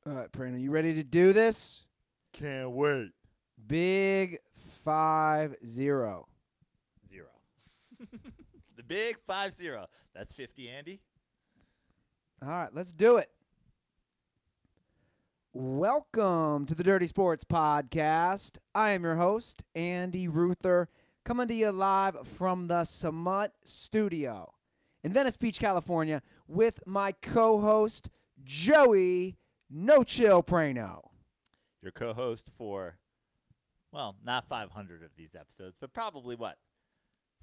All right, Prano, you ready to do this? Can't wait. Big 5-0. Zero. The big 5-0. That's 50, Andy. All right, let's do it. Welcome to the Dirty Sports Podcast. I am your host, Andy Ruther, coming to you live from the Summit Studio in Venice Beach, California, with my co-host, Joey No Chill Prano. Your co-host for, well, not 500 of these episodes, but probably what?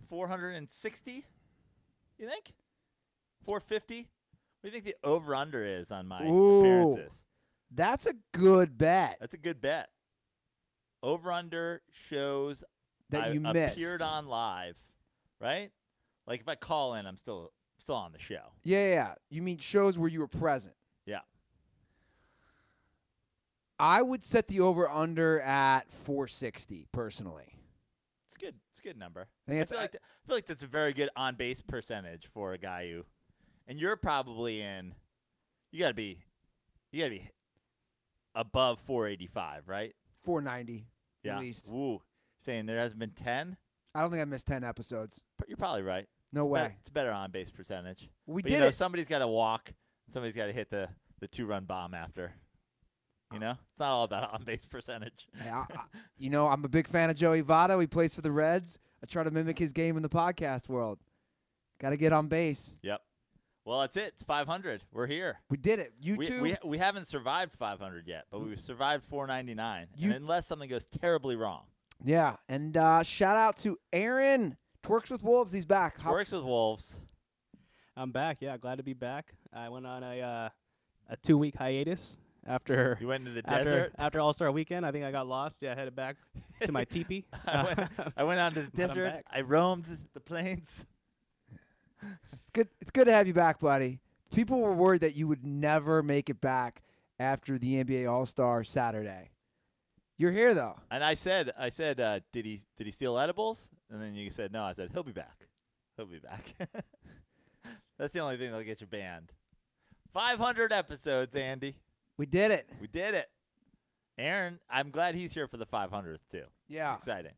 460? You think? 450? What do you think the over-under is on my appearances? That's a good bet. That's a good bet. Over-under shows That I you missed. appeared on live, right? Like if I call in, I'm still on the show. Yeah. You mean shows where you were present? Yeah. I would set the over-under at 460, personally. It's good. It's a good number. I think I feel like that's a very good on-base percentage for a guy who, and you're probably in. You gotta be above 485, right? 490 Yeah. at least. Ooh, saying there hasn't been 10. I don't think I missed 10 episodes. You're probably right. No way. It's a better on-base percentage. We But did you know, it. somebody's got to walk. Somebody's got to hit the two-run bomb after. You know, it's not all about on-base percentage. Hey, I'm a big fan of Joey Votto. He plays for the Reds. I try to mimic his game in the podcast world. Got to get on base. Yep. Well, that's it. It's 500. We're here. We did it. You two. We haven't survived 500 yet, but we've survived 499. You- And unless something goes terribly wrong. Yeah. And shout out to Aaron. Twerks with Wolves. He's back. Works with Wolves. I'm back. Yeah, glad to be back. I went on a 2-week hiatus after You went into the desert. after All-Star Weekend. I think I got lost. Yeah, headed back to my teepee. I went out to the But I'm desert. back. I roamed the plains. It's good to have you back, buddy. People were worried that you would never make it back after the NBA All-Star Saturday. You're here, though. And I said, did he steal edibles? And then you said no. I said he'll be back. He'll be back. That's the only thing that'll get you banned. 500 episodes, Andy. We did it. We did it. Aaron, I'm glad he's here for the 500th too. Yeah. It's exciting.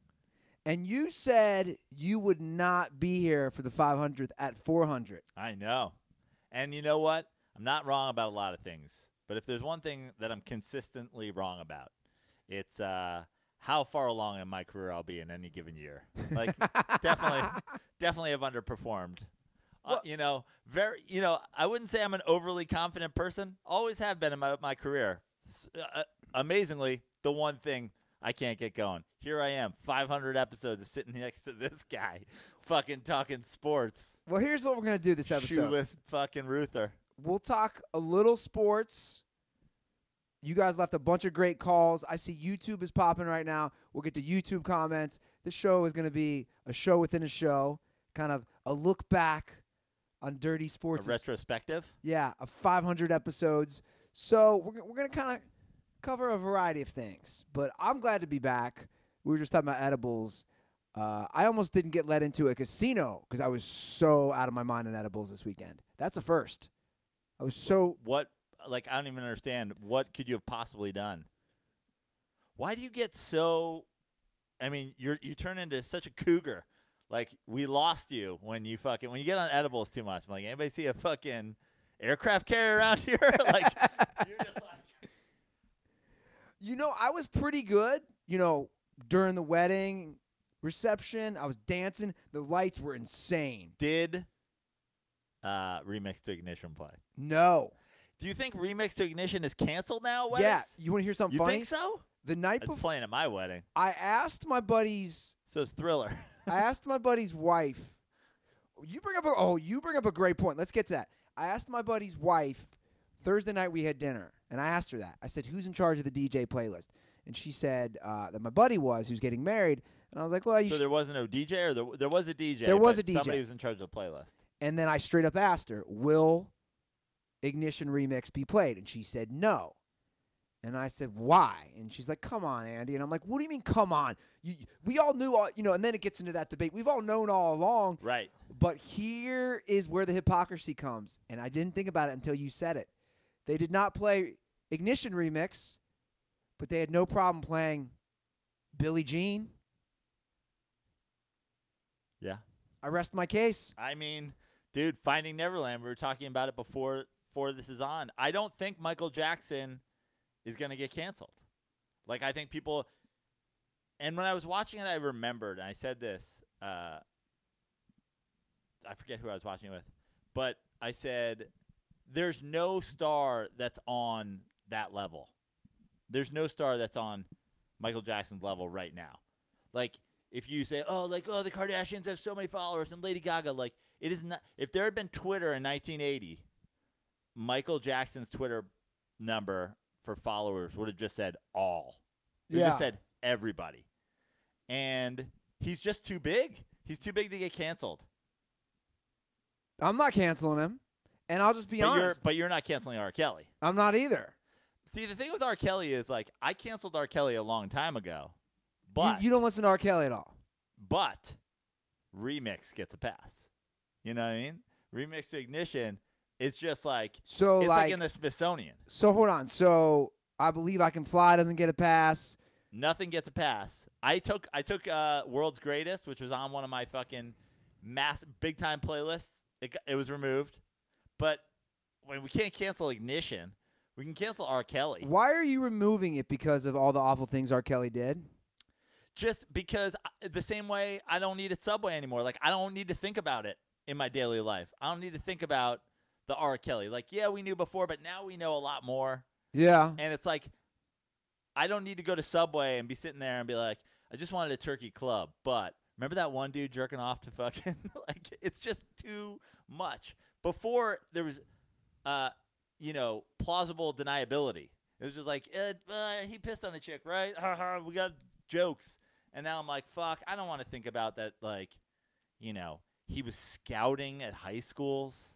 And you said you would not be here for the 500th at 400. I know. And you know what? I'm not wrong about a lot of things. But if there's one thing that I'm consistently wrong about, it's how far along in my career I'll be in any given year. Like definitely have underperformed. I wouldn't say I'm an overly confident person. Always have been in my career. Amazingly, the one thing I can't get going. Here I am, 500 episodes of sitting next to this guy, fucking talking sports. Well, here's what we're going to do this episode. Shoeless fucking Ruther. We'll talk a little sports. You guys left a bunch of great calls. I see YouTube is popping right now. We'll get to YouTube comments. This show is going to be a show within a show, kind of a look back on Dirty Sports. A retrospective? Yeah, of 500 episodes. So we're going to kind of cover a variety of things. But I'm glad to be back. We were just talking about edibles. I almost didn't get let into a casino because I was so out of my mind on edibles this weekend. That's a first. I was so... What? Like, I don't even understand. What could you have possibly done? Why do you get so... I mean, you turn into such a cougar. Like, we lost you when you get on edibles too much. I'm like, anybody see a fucking aircraft carrier around here? Like, you're just like... I was pretty good, during the wedding reception. I was dancing. The lights were insane. Did Remix to Ignition play? No. Do you think Remix to Ignition is canceled now at Yeah. weddings? You want to hear something You funny? think so? The night It's before, playing at my wedding. I asked my buddy's So it's Thriller. wife. You bring up a great point. Let's get to that. I asked my buddy's wife Thursday night. We had dinner, and I asked her that. I said, "Who's in charge of the DJ playlist?" And she said that my buddy who's getting married. And I was like, "Well, So there wasn't no DJ, or there was a DJ. There was but a DJ. Somebody was in charge of the playlist. And then I straight up asked her, "Will Ignition Remix be played?" And she said no. And I said, "Why?" And she's like, "Come on, Andy." And I'm like, "What do you mean, come on? We all knew, and then it gets into that debate. We've all known all along. Right. But here is where the hypocrisy comes. And I didn't think about it until you said it. They did not play Ignition remix, but they had no problem playing Billie Jean. Yeah. I rest my case. I mean, dude, Finding Neverland, we were talking about it before this is on. I don't think Michael Jackson is going to get canceled. Like, I think people – and when I was watching it, I remembered, and I said this. I forget who I was watching it with. But I said, there's no star that's on that level. There's no star that's on Michael Jackson's level right now. Like, if you say, the Kardashians have so many followers and Lady Gaga, like, it is not. If there had been Twitter in 1980, Michael Jackson's Twitter number for followers would have just said all. It would have just said everybody. And he's just too big. He's too big to get canceled. I'm not canceling him, and I'll just be honest. But you're not canceling R. Kelly. I'm not either. See, the thing with R. Kelly is, like, I canceled R. Kelly a long time ago. But You don't listen to R. Kelly at all. But Remix gets a pass. You know what I mean? Remix to Ignition, it's just like it's like in the Smithsonian. So hold on. So I Believe I Can Fly doesn't get a pass. Nothing gets a pass. I took World's Greatest, which was on one of my fucking big time playlists. It was removed. But when we can't cancel Ignition, we can cancel R. Kelly. Why are you removing it? Because of all the awful things R. Kelly did? Just because the same way I don't need a Subway anymore. Like, I don't need to think about it in my daily life. I don't need to think about the R. Kelly. Like, yeah, we knew before, but now we know a lot more. Yeah. And it's like, I don't need to go to Subway and be sitting there and be like, I just wanted a turkey club. But remember that one dude jerking off to fucking, like, it's just too much. Before there was, plausible deniability. It was just like, he pissed on a chick, right? We got jokes. And now I'm like, fuck, I don't want to think about that, like, he was scouting at high schools.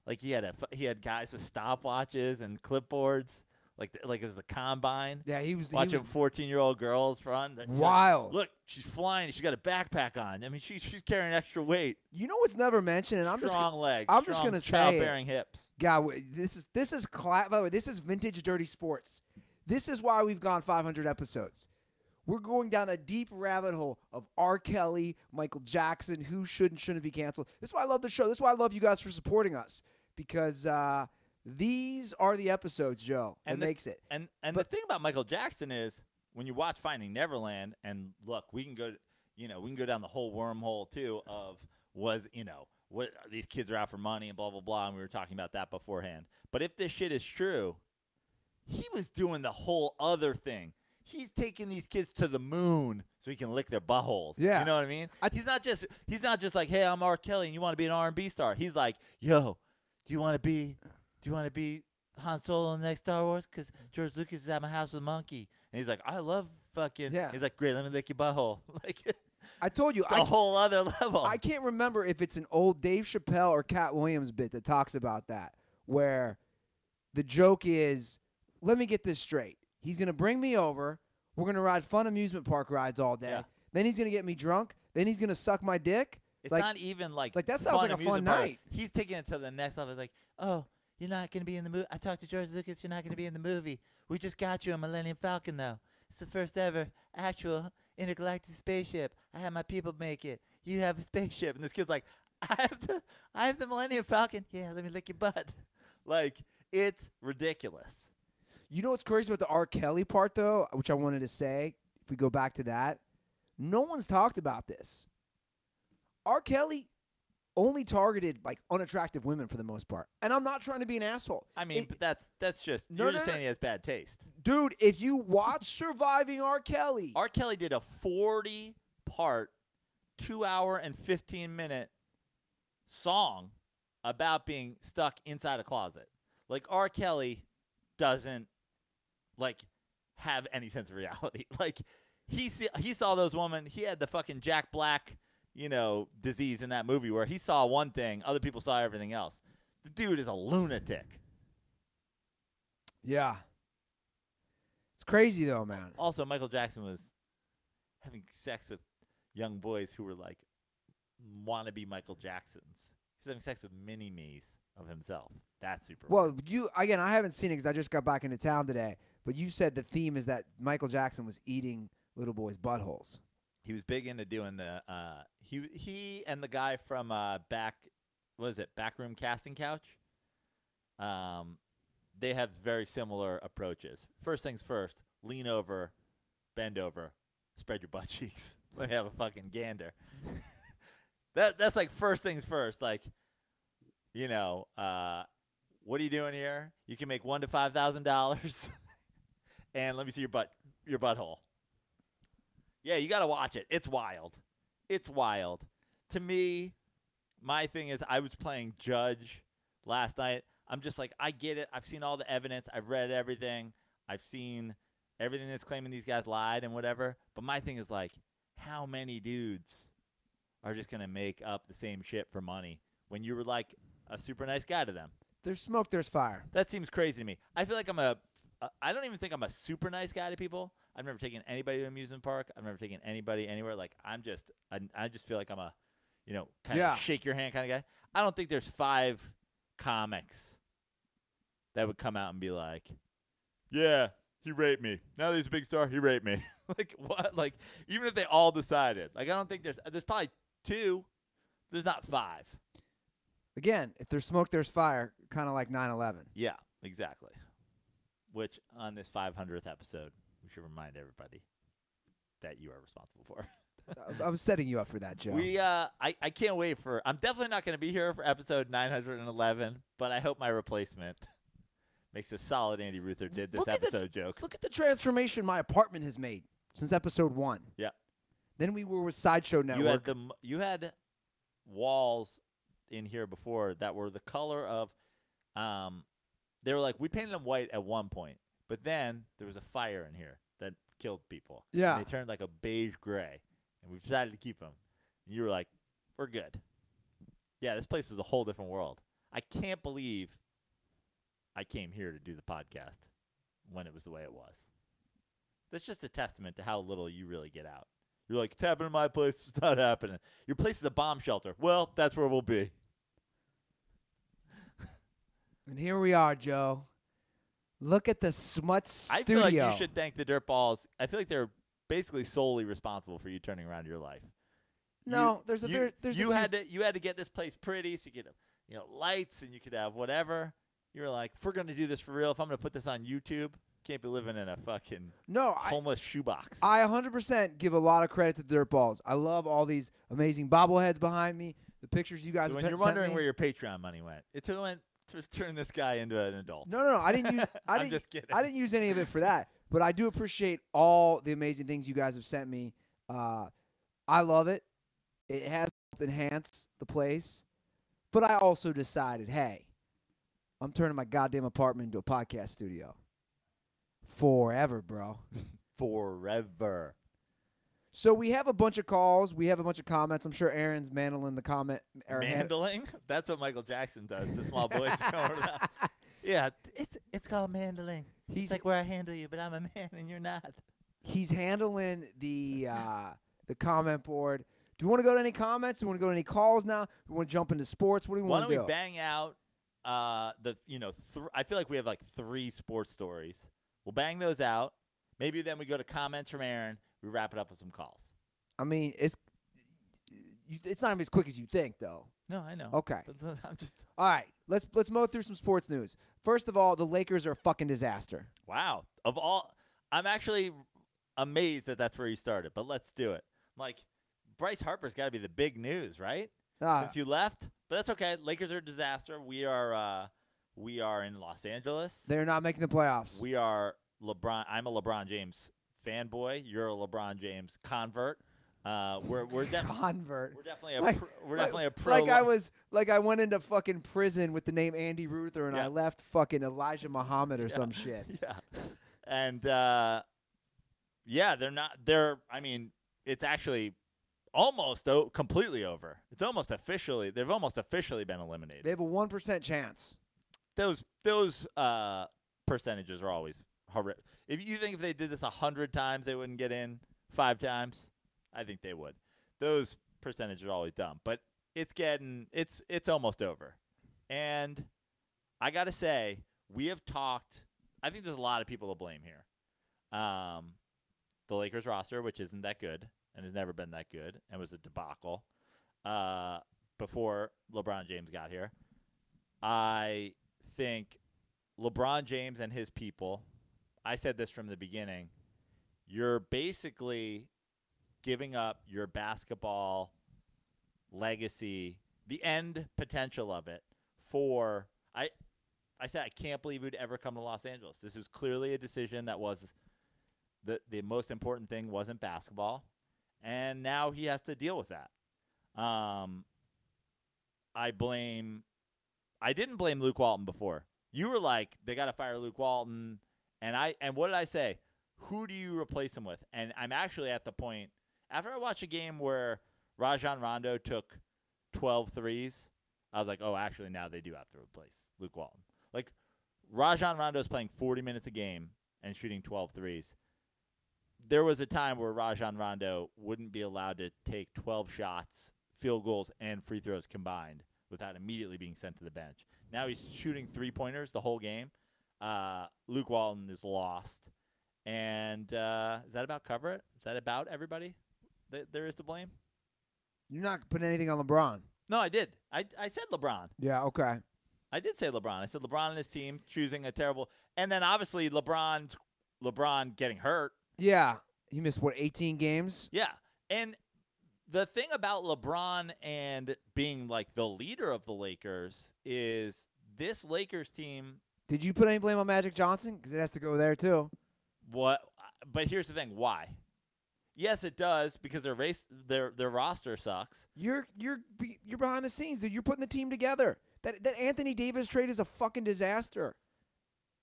Like, he had guys with stopwatches and clipboards. Like it was the combine. Yeah, he was watching 14-year-old girls run. Wild. Like, look, she's flying. She's got a backpack on. I mean, she's carrying extra weight. You know what's never mentioned, and strong legs. I'm just gonna say, childbearing hips. God, this is by the way, this is vintage dirty sports. This is why we've gone 500 episodes. We're going down a deep rabbit hole of R. Kelly, Michael Jackson, who should and shouldn't be canceled. This is why I love the show. This is why I love you guys for supporting us, because these are the episodes, Joe, that makes it. And the thing about Michael Jackson is, when you watch Finding Neverland, and look, we can go down the whole wormhole too of what these kids are out for money and blah blah blah, and we were talking about that beforehand. But if this shit is true, he was doing the whole other thing. He's taking these kids to the moon so he can lick their buttholes. Yeah. You know what I mean? He's not just like, hey, I'm R. Kelly and you want to be an R&B star. He's like, yo, do you want to be Han Solo in the next Star Wars? Because George Lucas is at my house with a monkey. And he's like, I love fucking. Yeah. He's like, great, let me lick your butthole. Like, I told you, a whole other level. I can't remember if it's an old Dave Chappelle or Cat Williams bit that talks about that, where the joke is, let me get this straight. He's going to bring me over. We're going to ride fun amusement park rides all day. Yeah. Then he's going to get me drunk. Then he's going to suck my dick. It's not even like that sounds like a fun night. He's taking it to the next level. It's like, oh, you're not going to be in the movie. I talked to George Lucas. You're not going to be in the movie. We just got you a Millennium Falcon, though. It's the first ever actual intergalactic spaceship. I had my people make it. You have a spaceship. And this kid's like, I have the Millennium Falcon. Yeah, let me lick your butt. Like, it's ridiculous. You know what's crazy about the R. Kelly part, though, which I wanted to say, if we go back to that? No one's talked about this. R. Kelly only targeted, like, unattractive women for the most part. And I'm not trying to be an asshole. I mean, but that's just, No, you're no, just no. saying he has bad taste. Dude, if you watch Surviving R. Kelly. R. Kelly did a 40-part, 2-hour and 15-minute song about being stuck inside a closet. Like, R. Kelly doesn't, like, have any sense of reality. Like, he saw those women. He had the fucking Jack Black, disease in that movie where he saw one thing, other people saw everything else. The dude is a lunatic. Yeah. It's crazy, though, man. Also, Michael Jackson was having sex with young boys who were, like, wannabe Michael Jacksons. He was having sex with mini-me's. of himself. That's super Well, weird. I haven't seen it because I just got back into town today. But you said the theme is that Michael Jackson was eating little boys' buttholes. He was big into doing the he and the guy from Backroom Casting Couch. They have very similar approaches. First things first, lean over, bend over, spread your butt cheeks. Let me have a fucking gander. That's like first things first. Like, what are you doing here? You can make $1,000 to $5,000, and let me see your butthole. Yeah, you gotta watch it. It's wild. It's wild. To me, my thing is, I was playing judge last night. I'm just like, I get it. I've seen all the evidence. I've read everything. I've seen everything that's claiming these guys lied and whatever. But my thing is like, how many dudes are just going to make up the same shit for money when you were like a super nice guy to them? There's smoke, there's fire. That seems crazy to me. I feel like I don't even think I'm a super nice guy to people. I've never taken anybody to an amusement park. I've never taken anybody anywhere. Like, I just feel like I'm a, kind of shake your hand kind of guy. I don't think there's 5 comics that would come out and be like, yeah, he raped me. Now that he's a big star, he raped me. Like, what? Like, even if they all decided. Like, I don't think there's probably 2. There's not 5. Again, if there's smoke, there's fire, kind of like 9/11. Yeah, exactly. Which, on this 500th episode, we should remind everybody that you are responsible for. I was setting you up for that, Joe. I can't wait for. I'm definitely not going to be here for episode 911, but I hope my replacement makes a solid Andy Ruther did this episode joke. Look at the transformation my apartment has made since episode 1. Yeah. Then we were with Sideshow Network. You had walls in here before that were the color of. They were like, we painted them white at one point, but then there was a fire in here that killed people. Yeah. And they turned like a beige gray, and we decided to keep them. And you were like, we're good. Yeah, this place was a whole different world. I can't believe I came here to do the podcast when it was the way it was. That's just a testament to how little you really get out. You're like, it's happening in my place. It's not happening. Your place is a bomb shelter. Well, that's where we'll be. And here we are, Joe. Look at the Smut Studio. I feel like you should thank the Dirtballs. I feel like they're basically solely responsible for you turning around your life. No, you had to get this place pretty, so you could have lights and you could have whatever. You were like, if we're gonna do this for real, if I'm gonna put this on YouTube, can't be living in a fucking homeless shoebox. I 100% give a lot of credit to the Dirtballs. I love all these amazing bobbleheads behind me. The pictures you guys so have when you're sent wondering me. where your Patreon money went, it went to turn this guy into an adult. No. I didn't use. I'm just kidding. I didn't use any of it for that. But I do appreciate all the amazing things you guys have sent me. I love it. It has helped enhance the place. But I also decided, hey, I'm turning my goddamn apartment into a podcast studio. Forever, bro. Forever. So we have a bunch of calls. We have a bunch of comments. I'm sure Aaron's mandling the comment. Mandling? That's what Michael Jackson does to small boys. Yeah, it's called mandling. It's like where I handle you, but I'm a man and you're not. He's handling the comment board. Do we want to go to any comments? Do we want to go to any calls now? Do we want to jump into sports? What do we want to do? Why don't we bang out I feel like we have like 3 sports stories. We'll bang those out. Maybe then we go to comments from Aaron. We wrap it up with some calls. I mean, it's not as quick as you think, though. No, I know. Okay. I'm just. All right. Let's mow through some sports news. First of all, the Lakers are a fucking disaster. Wow. Of all, I'm actually amazed that that's where you started. But let's do it. Like, Bryce Harper's got to be the big news, right? Since you left, but that's okay. Lakers are a disaster. We are in Los Angeles. They're not making the playoffs. We are LeBron. I'm a LeBron James fanboy. You're a LeBron James convert. We're convert. We're definitely a pro. Like I went into fucking prison with the name Andy Ruther and I left fucking Elijah Muhammad or some shit. Yeah, and they're not. I mean, it's actually almost completely over. It's almost officially. They've almost officially been eliminated. They have a 1% chance. Those percentages are always horrific. If they did this 100 times, they wouldn't get in 5 times. I think they would. Those percentages are always dumb, but it's almost over. And I got to say, we have talked – I think there's a lot of people to blame here. The Lakers roster, which isn't that good and has never been that good and was a debacle before LeBron James got here. I think LeBron James and his people – I said this from the beginning, you're basically giving up your basketball legacy, the end potential of it, for I said I can't believe he would ever come to Los Angeles. This was clearly a decision that was the most important thing wasn't basketball, and now he has to deal with that. I didn't blame Luke Walton before. You were like, they got to fire Luke Walton. And what did I say? Who do you replace him with? And I'm actually at the point, after I watched a game where Rajon Rondo took 12 threes, I was like, oh, actually, now they do have to replace Luke Walton. Like, Rajon Rondo is playing 40 minutes a game and shooting 12 threes. There was a time where Rajon Rondo wouldn't be allowed to take 12 shots, field goals, and free throws combined without immediately being sent to the bench. Now he's shooting three-pointers the whole game. Luke Walton is lost. And is that about cover it? Is that about everybody that there is to blame? You're not putting anything on LeBron. No, I did. I said LeBron. Yeah, okay. I did say LeBron. I said LeBron and his team choosing a terrible – and then obviously LeBron getting hurt. Yeah. He missed, 18 games? Yeah. And the thing about LeBron and being like the leader of the Lakers is this Lakers team – did you put any blame on Magic Johnson? Because it has to go there, too. What? But here's the thing. Why? Yes, it does, because their roster sucks. You're behind the scenes, dude. You're putting the team together. That Anthony Davis trade is a fucking disaster.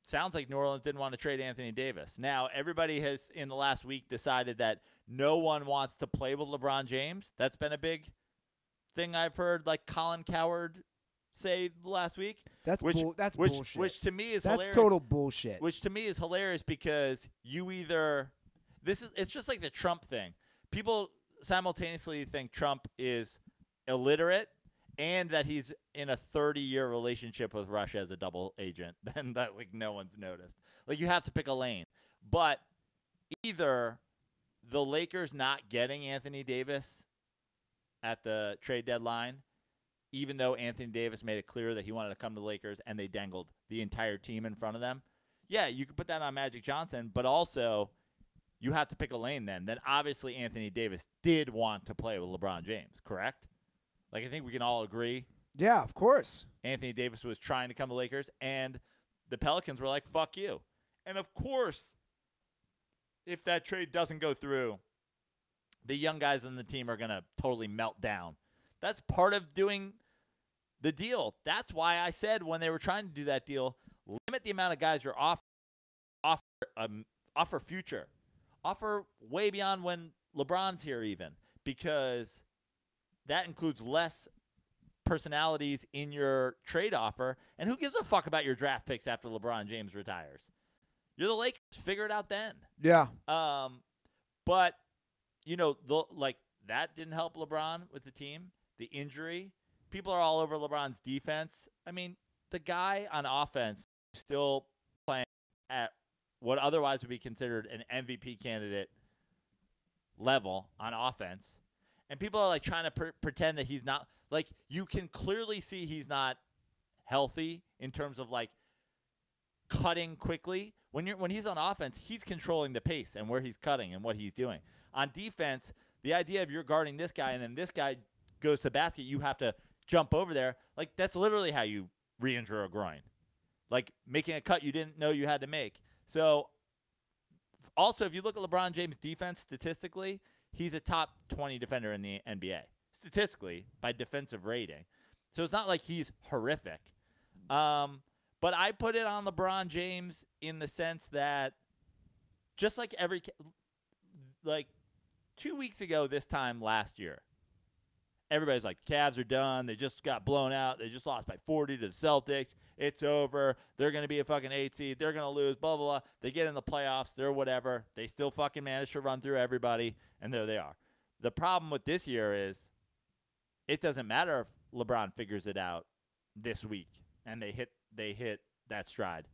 Sounds like New Orleans didn't want to trade Anthony Davis. Now, everybody has, in the last week, decided that no one wants to play with LeBron James. That's been a big thing I've heard, like Colin Cowherd say last week. That's bullshit. Which to me is hilarious. That's total bullshit. Which to me is hilarious because it's just like the Trump thing. People simultaneously think Trump is illiterate and that he's in a 30-year relationship with Russia as a double agent. Then that like no one's noticed. Like you have to pick a lane. But either the Lakers not getting Anthony Davis at the trade deadline, even though Anthony Davis made it clear that he wanted to come to the Lakers and they dangled the entire team in front of them. Yeah, you could put that on Magic Johnson, but also you have to pick a lane then. Then obviously Anthony Davis did want to play with LeBron James, correct? Like I think we can all agree. Yeah, of course. Anthony Davis was trying to come to Lakers, and the Pelicans were like, fuck you. And of course, if that trade doesn't go through, the young guys on the team are going to totally melt down. That's part of doing the deal. That's why I said when they were trying to do that deal, limit the amount of guys you're offer future. Offer way beyond when LeBron's here even, because that includes less personalities in your trade offer. And who gives a fuck about your draft picks after LeBron James retires? You're the Lakers. Figure it out then. Yeah. But, you know, that didn't help LeBron with the team. The injury. People are all over LeBron's defense. I mean, the guy on offense is still playing at what otherwise would be considered an MVP candidate level on offense. And people are like trying to pretend that he's not, like, you can clearly see he's not healthy in terms of like cutting quickly. When he's on offense, he's controlling the pace and where he's cutting and what he's doing. On defense, the idea of you're guarding this guy and then this guy goes to the basket, you have to jump over there. Like, that's literally how you re-injure a groin. Like, making a cut you didn't know you had to make. So, also, if you look at LeBron James' defense statistically, he's a top 20 defender in the NBA. Statistically, by defensive rating. So, it's not like he's horrific. But I put it on LeBron James in the sense that just like 2 weeks ago this time last year, everybody's like, Cavs are done. They just got blown out. They just lost by 40 to the Celtics. It's over. They're going to be a fucking 8 seed. They're going to lose, blah, blah, blah. They get in the playoffs. They're whatever. They still fucking manage to run through everybody, and there they are. The problem with this year is it doesn't matter if LeBron figures it out this week and they hit that stride.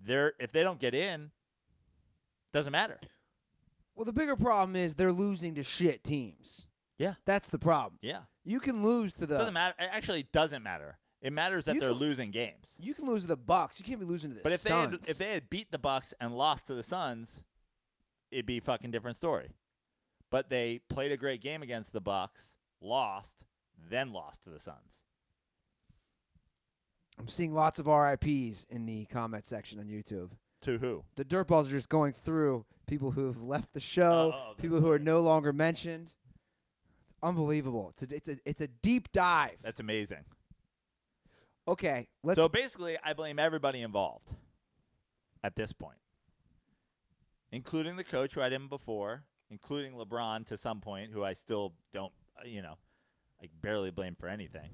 If they don't get in, doesn't matter. Well, the bigger problem is they're losing to shit teams. Yeah. That's the problem. Yeah. You can lose to the... Doesn't matter. It actually doesn't matter. It matters that they're losing games. You can lose to the Bucks. You can't be losing to the Suns. But if they had beat the Bucks and lost to the Suns, it'd be a fucking different story. But they played a great game against the Bucks, lost, then lost to the Suns. I'm seeing lots of RIPs in the comment section on YouTube. To who? The Dirtballs are just going through people who have left the show, people who are no longer mentioned. It's unbelievable. It's a deep dive. That's amazing. Okay, So basically, I blame everybody involved at this point, including the coach who I didn't before, including LeBron to some point, who I still don't, I barely blame for anything.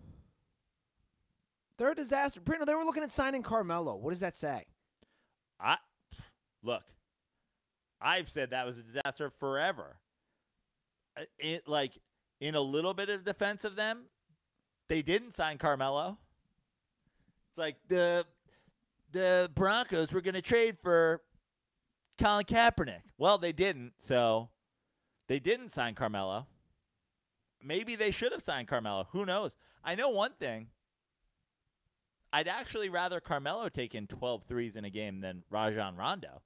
They're a disaster. Brino, they were looking at signing Carmelo. What does that say? Look, I've said that was a disaster forever. In a little bit of defense of them, they didn't sign Carmelo. It's like the Broncos were going to trade for Colin Kaepernick. Well, they didn't, so they didn't sign Carmelo. Maybe they should have signed Carmelo. Who knows? I know one thing. I'd actually rather Carmelo take in 12 threes in a game than Rajon Rondo.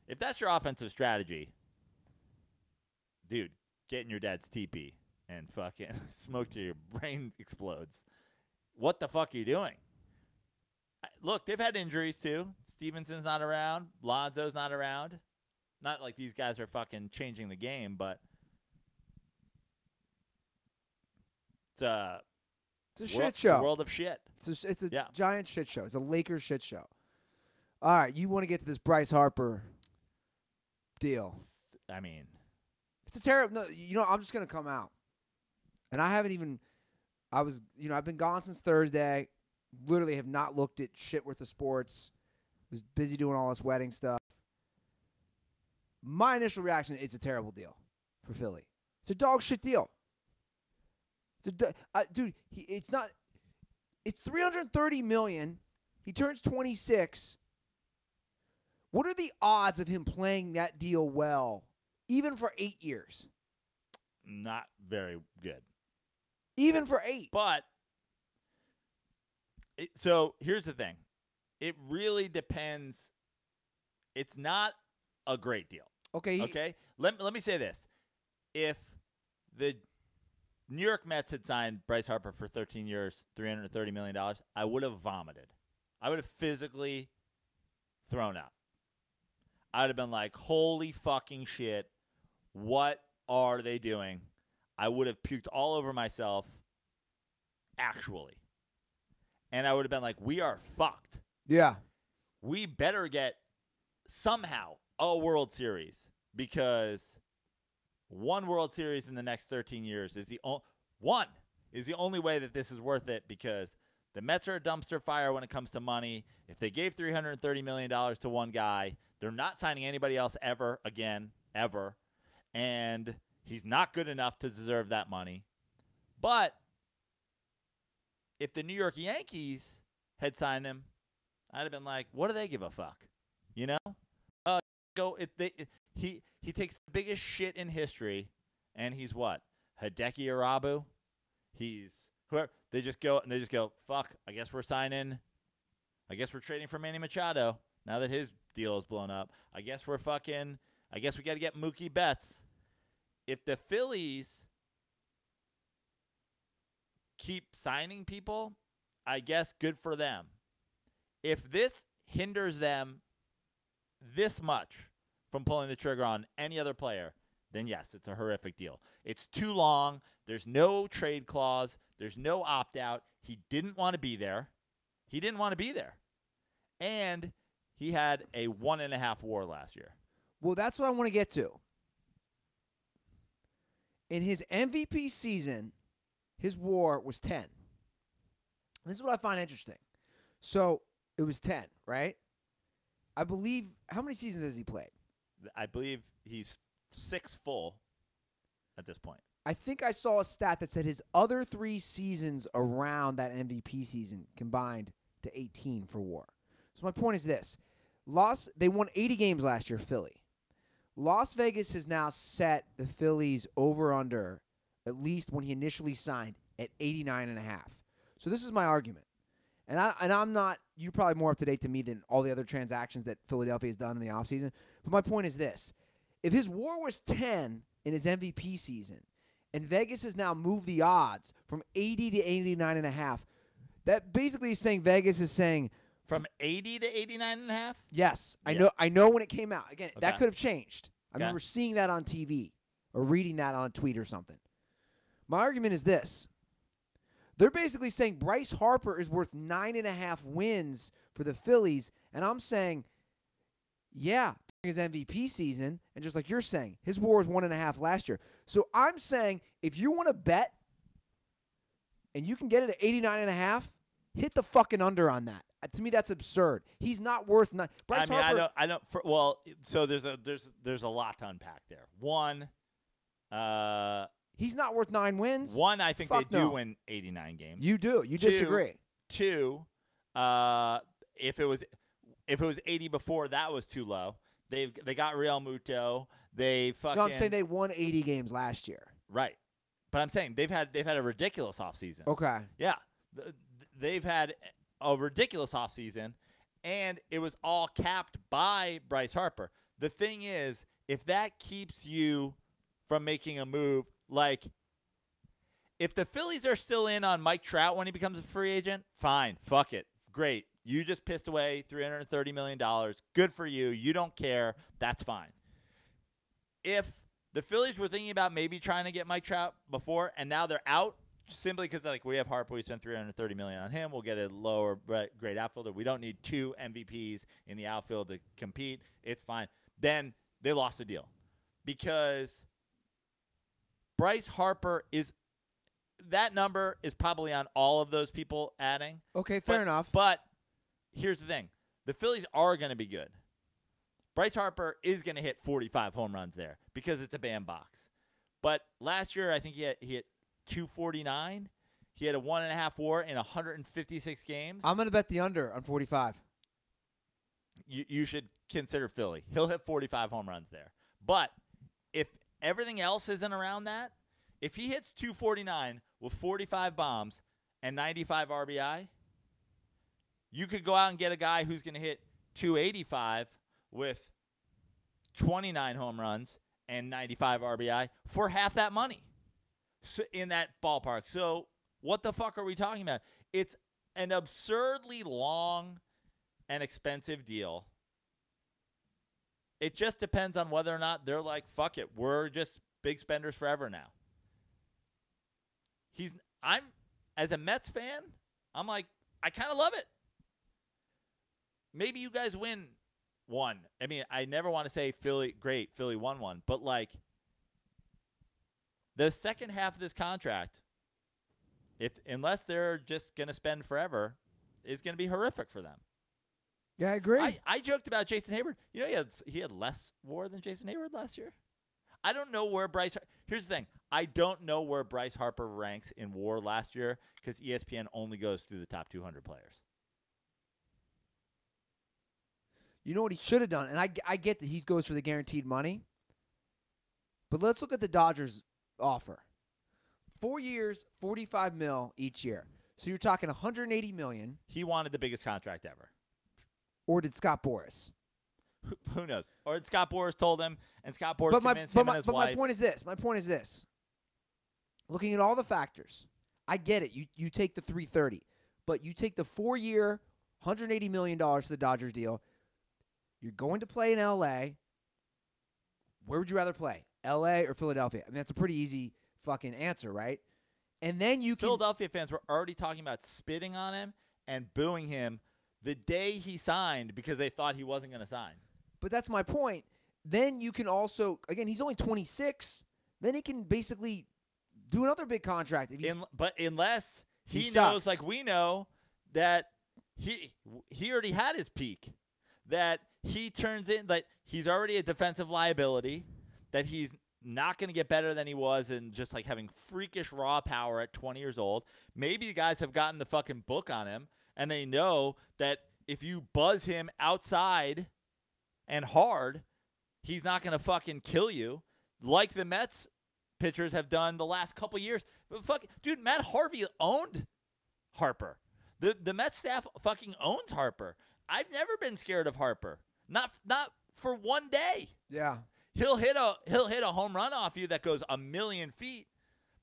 If that's your offensive strategy, dude, get in your dad's teepee and fucking smoke till your brain explodes. What the fuck are you doing? Look, they've had injuries too. Stevenson's not around. Lonzo's not around. Not like these guys are fucking changing the game, but it's a shit show. It's a world of shit. It's a giant shit show. It's a Lakers shit show. All right, you want to get to this Bryce Harper deal. I mean, it's a terrible. No, I'm just going to come out. And I've been gone since Thursday. Literally have not looked at shit worth of sports. Was busy doing all this wedding stuff. My initial reaction, it's a terrible deal for Philly. It's a dog shit deal. Dude, it's not. It's $330 million. He turns 26. What are the odds of him playing that deal well, even for 8 years? Not very good. Even for 8. But so here's the thing. It really depends. It's not a great deal. Okay. Okay. Let me say this. If the New York Mets had signed Bryce Harper for 13 years, $330 million, I would have vomited. I would have physically thrown up. I would have been like, holy fucking shit. What are they doing? I would have puked all over myself, actually. And I would have been like, we are fucked. Yeah. We better get somehow a World Series, because one World Series in the next 13 years is the only way that this is worth it, because the Mets are a dumpster fire when it comes to money. If they gave $330 million to one guy, they're not signing anybody else ever again, ever. And he's not good enough to deserve that money. But if the New York Yankees had signed him, I'd have been like, what do they give a fuck? You know? He takes the biggest shit in history, and he's what? Hideki Arabu? He's whoever. They just go, fuck, I guess we're trading for Manny Machado now that his deal is blown up. I guess we got to get Mookie Betts. If the Phillies keep signing people, I guess good for them. If this hinders them this much from pulling the trigger on any other player, then yes, it's a horrific deal. It's too long. There's no trade clause. There's no opt-out. He didn't want to be there. And he had a 1.5 WAR last year. Well, that's what I want to get to. In his MVP season, his WAR was 10. This is what I find interesting. So it was 10, right? I believe, how many seasons has he played? I believe he's 6 full at this point. I think I saw a stat that said his other 3 seasons around that MVP season combined to 18 for WAR. So my point is this. They won 80 games last year, Philly. Las Vegas has now set the Phillies over-under, at least when he initially signed, at 89.5. So this is my argument. And I'm not – you're probably more up-to-date to me than all the other transactions that Philadelphia has done in the offseason. But my point is this. If his WAR was 10 in his MVP season and Vegas has now moved the odds from 80 to 89.5, that basically is saying Vegas is saying – From 80 to 89.5? yes. Yeah. I know when it came out. Again, that Okay. could have changed. I Okay. remember seeing that on TV or reading that on a tweet or something. My argument is this. They're basically saying Bryce Harper is worth 9.5 wins for the Phillies, and I'm saying, yeah, during his MVP season, and just like you're saying, his WAR was 1.5 last year. So I'm saying if you want to bet and you can get it at 89.5, hit the fucking under on that. To me, that's absurd. He's not worth nine. Bryce Harper, I don't. So there's a lot to unpack there. One, he's not worth 9 wins. I think Fuck they do no. win 89 games. You do. You disagree. Two, if it was 80 before, that was too low. They got Real Muto. They fucking. No, I'm saying they won 80 games last year. Right, but I'm saying they've had a ridiculous offseason. Okay. Yeah, they've had a ridiculous offseason, and it was all capped by Bryce Harper. The thing is, if that keeps you from making a move, like if the Phillies are still in on Mike Trout when he becomes a free agent, fine, fuck it, great. You just pissed away $330 million. Good for you. You don't care. That's fine. If the Phillies were thinking about maybe trying to get Mike Trout before, and now they're out, simply because like we have Harper, we spent $330 million on him. We'll get a lower grade outfielder. We don't need 2 MVPs in the outfield to compete. It's fine. Then they lost the deal because Bryce Harper is that number is probably on all of those people adding. Okay, fair enough. But here's the thing: the Phillies are going to be good. Bryce Harper is going to hit 45 home runs there because it's a bandbox. But last year, I think he hit 249. He had a 1.5 WAR in 156 games. I'm going to bet the under on 45. You should consider Philly. He'll hit 45 home runs there. But if everything else isn't around that, if he hits 249 with 45 bombs and 95 RBI, you could go out and get a guy who's going to hit 285 with 29 home runs and 95 RBI for half that money. So in that ballpark. So what the fuck are we talking about? It's an absurdly long and expensive deal. It just depends on whether or not they're like, fuck it, we're just big spenders forever now. I'm as a Mets fan, I'm like, I kind of love it. Maybe you guys win one. I mean, I never want to say Philly won one, but like the second half of this contract, unless they're just going to spend forever, is going to be horrific for them. Yeah, I agree. I joked about Jason Hayward. You know, he had less WAR than Jason Hayward last year. I don't know where here's the thing. I don't know where Bryce Harper ranks in WAR last year because ESPN only goes through the top 200 players. You know what he should have done? And I get that he goes for the guaranteed money. But let's look at the Dodgers offer. 4 years, $45 million each year. So you're talking $180 million. He wanted the biggest contract ever. Or did Scott Boras? Who knows? Or Scott Boras told him, and Scott Boras convinced him and his wife. My point is this. Looking at all the factors, I get it. You take the 330, but you take the 4-year, $180 million for the Dodgers deal. You're going to play in L.A. Where would you rather play, L.A. or Philadelphia? I mean, that's a pretty easy fucking answer, right? And then you can. Philadelphia fans were already talking about spitting on him and booing him the day he signed because they thought he wasn't going to sign. But that's my point. Then you can also, again, he's only 26. Then he can basically do another big contract. But unless he sucks. knows, like we know, that he already had his peak, that he turns in, that he's already a defensive liability, that he's not going to get better than he was and just like having freakish raw power at 20 years old. Maybe the guys have gotten the fucking book on him and they know that if you buzz him outside and hard, he's not going to fucking kill you like the Mets pitchers have done the last couple years. But dude, Matt Harvey owned Harper. The Mets staff fucking owns Harper. I've never been scared of Harper. Not for one day. Yeah. He'll hit a home run off you that goes a million feet.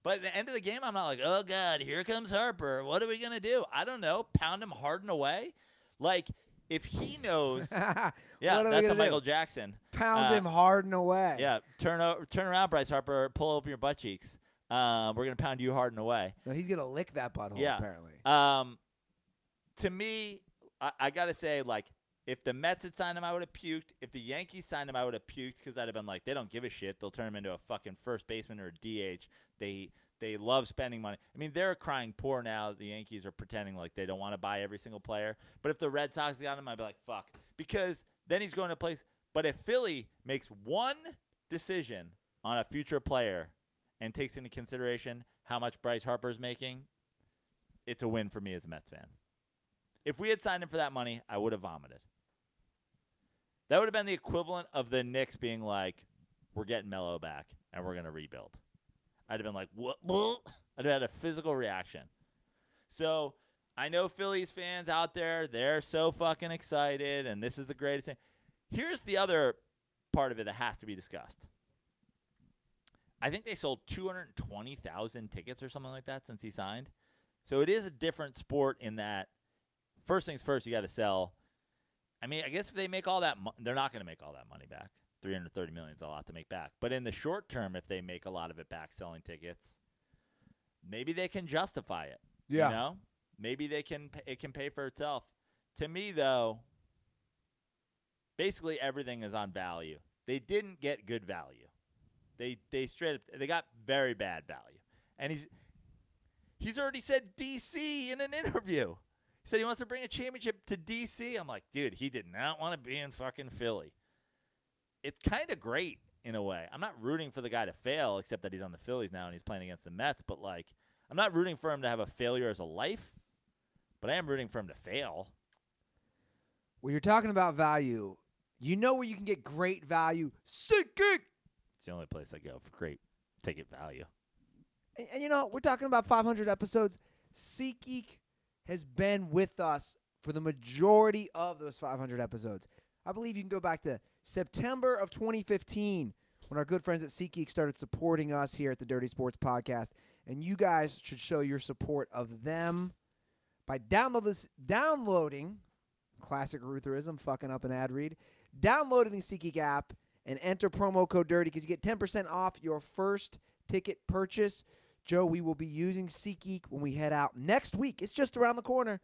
But at the end of the game, I'm not like, oh, God, here comes Harper. What are we going to do? I don't know. Pound him hard and away? Like, if he knows. Yeah, that's a Michael Jackson. Pound him hard and away. Yeah, turn around, Bryce Harper. Pull open your butt cheeks. We're going to pound you hard and away. No, he's going to lick that butthole, apparently. To me, I got to say, like, if the Mets had signed him, I would have puked. If the Yankees signed him, I would have puked because I'd have been like, they don't give a shit. They'll turn him into a fucking first baseman or a DH. They love spending money. I mean, they're crying poor now. The Yankees are pretending like they don't want to buy every single player. But if the Red Sox got him, I'd be like, fuck. Because then he's going to a place. But if Philly makes one decision on a future player and takes into consideration how much Bryce Harper's making, it's a win for me as a Mets fan. If we had signed him for that money, I would have vomited. That would have been the equivalent of the Knicks being like, we're getting Melo back, and we're going to rebuild. I'd have been like, what? I'd have had a physical reaction. So I know Phillies fans out there, they're so fucking excited, and this is the greatest thing. Here's the other part of it that has to be discussed. I think they sold 220,000 tickets or something like that since he signed. So it is a different sport in that, first things first, you got to sell. I mean, I guess if they make all that they're not going to make all that money back. $330 million is a lot to make back. But in the short term, if they make a lot of it back selling tickets, maybe they can justify it. Yeah. You know? Maybe it can pay for itself. To me, though, basically everything is on value. They didn't get good value. They straight up, they got very bad value. And he's already said DC in an interview. He said he wants to bring a championship to DC. I'm like, dude, he did not want to be in fucking Philly. It's kind of great in a way. I'm not rooting for the guy to fail, except that he's on the Phillies now and he's playing against the Mets. But, like, I'm not rooting for him to have a failure as a life, but I am rooting for him to fail. Well, you're talking about value. You know where you can get great value? SeatGeek! It's the only place I go for great ticket value. And you know, we're talking about 500 episodes. SeatGeek has been with us for the majority of those 500 episodes. I believe you can go back to September of 2015 when our good friends at SeatGeek started supporting us here at the Dirty Sports Podcast. And you guys should show your support of them by downloading, classic Rutherism, fucking up an ad read, downloading the SeatGeek app and enter promo code DIRTY because you get 10% off your first ticket purchase. Joe, we will be using SeatGeek when we head out next week. It's just around the corner.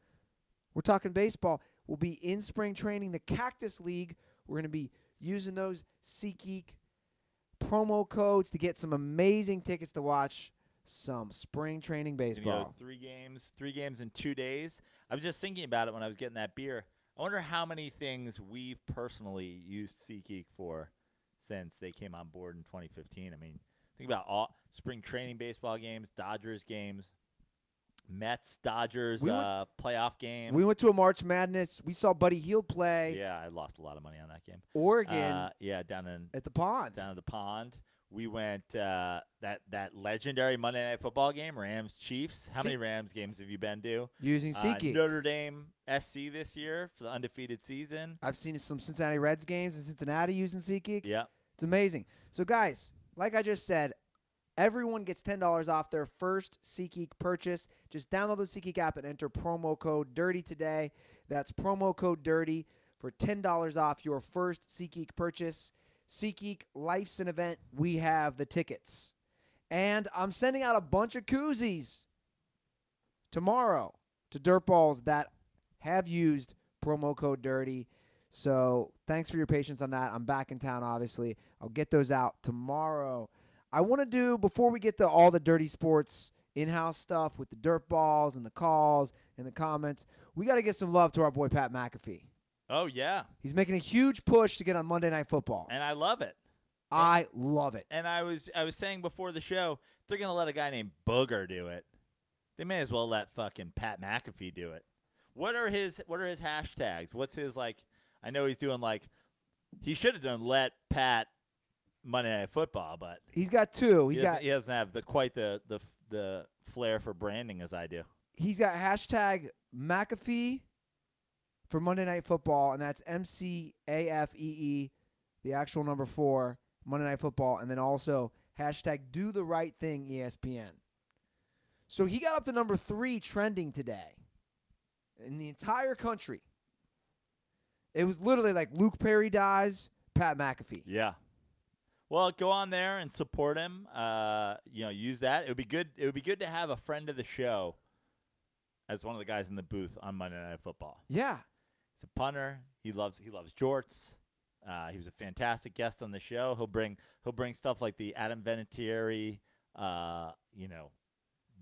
We're talking baseball. We'll be in spring training, the Cactus League. We're going to be using those SeatGeek promo codes to get some amazing tickets to watch some spring training baseball. Three games in 2 days. I was just thinking about it when I was getting that beer. I wonder how many things we've personally used SeatGeek for since they came on board in 2015. I mean, think about all spring training baseball games, Dodgers games, Mets, Dodgers playoff game. We went to a March Madness. We saw Buddy Hield play. Yeah, I lost a lot of money on that game. Oregon. Down at the pond. Down at the pond. We went that legendary Monday Night Football game, Rams-Chiefs. How many Rams games have you been to? Using SeatGeek. Notre Dame SC this year for the undefeated season. I've seen some Cincinnati Reds games in Cincinnati using SeatGeek. Yeah. It's amazing. So, guys, like I just said, everyone gets $10 off their first SeatGeek purchase. Just download the SeatGeek app and enter promo code DIRTY today. That's promo code DIRTY for $10 off your first SeatGeek purchase. SeatGeek, life's an event. We have the tickets. And I'm sending out a bunch of koozies tomorrow to DirtBalls that have used promo code DIRTY. So thanks for your patience on that. I'm back in town, obviously. I'll get those out tomorrow. I want to do, before we get to all the Dirty Sports in-house stuff with the DirtBalls and the calls and the comments, we got to give some love to our boy Pat McAfee. Oh, yeah. He's making a huge push to get on Monday Night Football. And I love it. I love it. And I was saying before the show, if they're gonna let a guy named Booger do it, they may as well let fucking Pat McAfee do it. What are his hashtags? What's his like? I know he's doing like he should have done let Pat Monday Night Football, but He's got two. he doesn't have quite the flair for branding as I do. He's got hashtag McAfee for Monday Night Football, and that's MCAFEE, the actual number 4, Monday Night Football, and then also hashtag Do the Right Thing ESPN. So he got up to number 3 trending today in the entire country. It was literally like Luke Perry dies, Pat McAfee. Yeah. Well, go on there and support him. Use that. It would be good. It would be good to have a friend of the show as one of the guys in the booth on Monday Night Football. Yeah. He's a punter. He loves jorts. He was a fantastic guest on the show. He'll bring stuff like the Adam Vinatieri,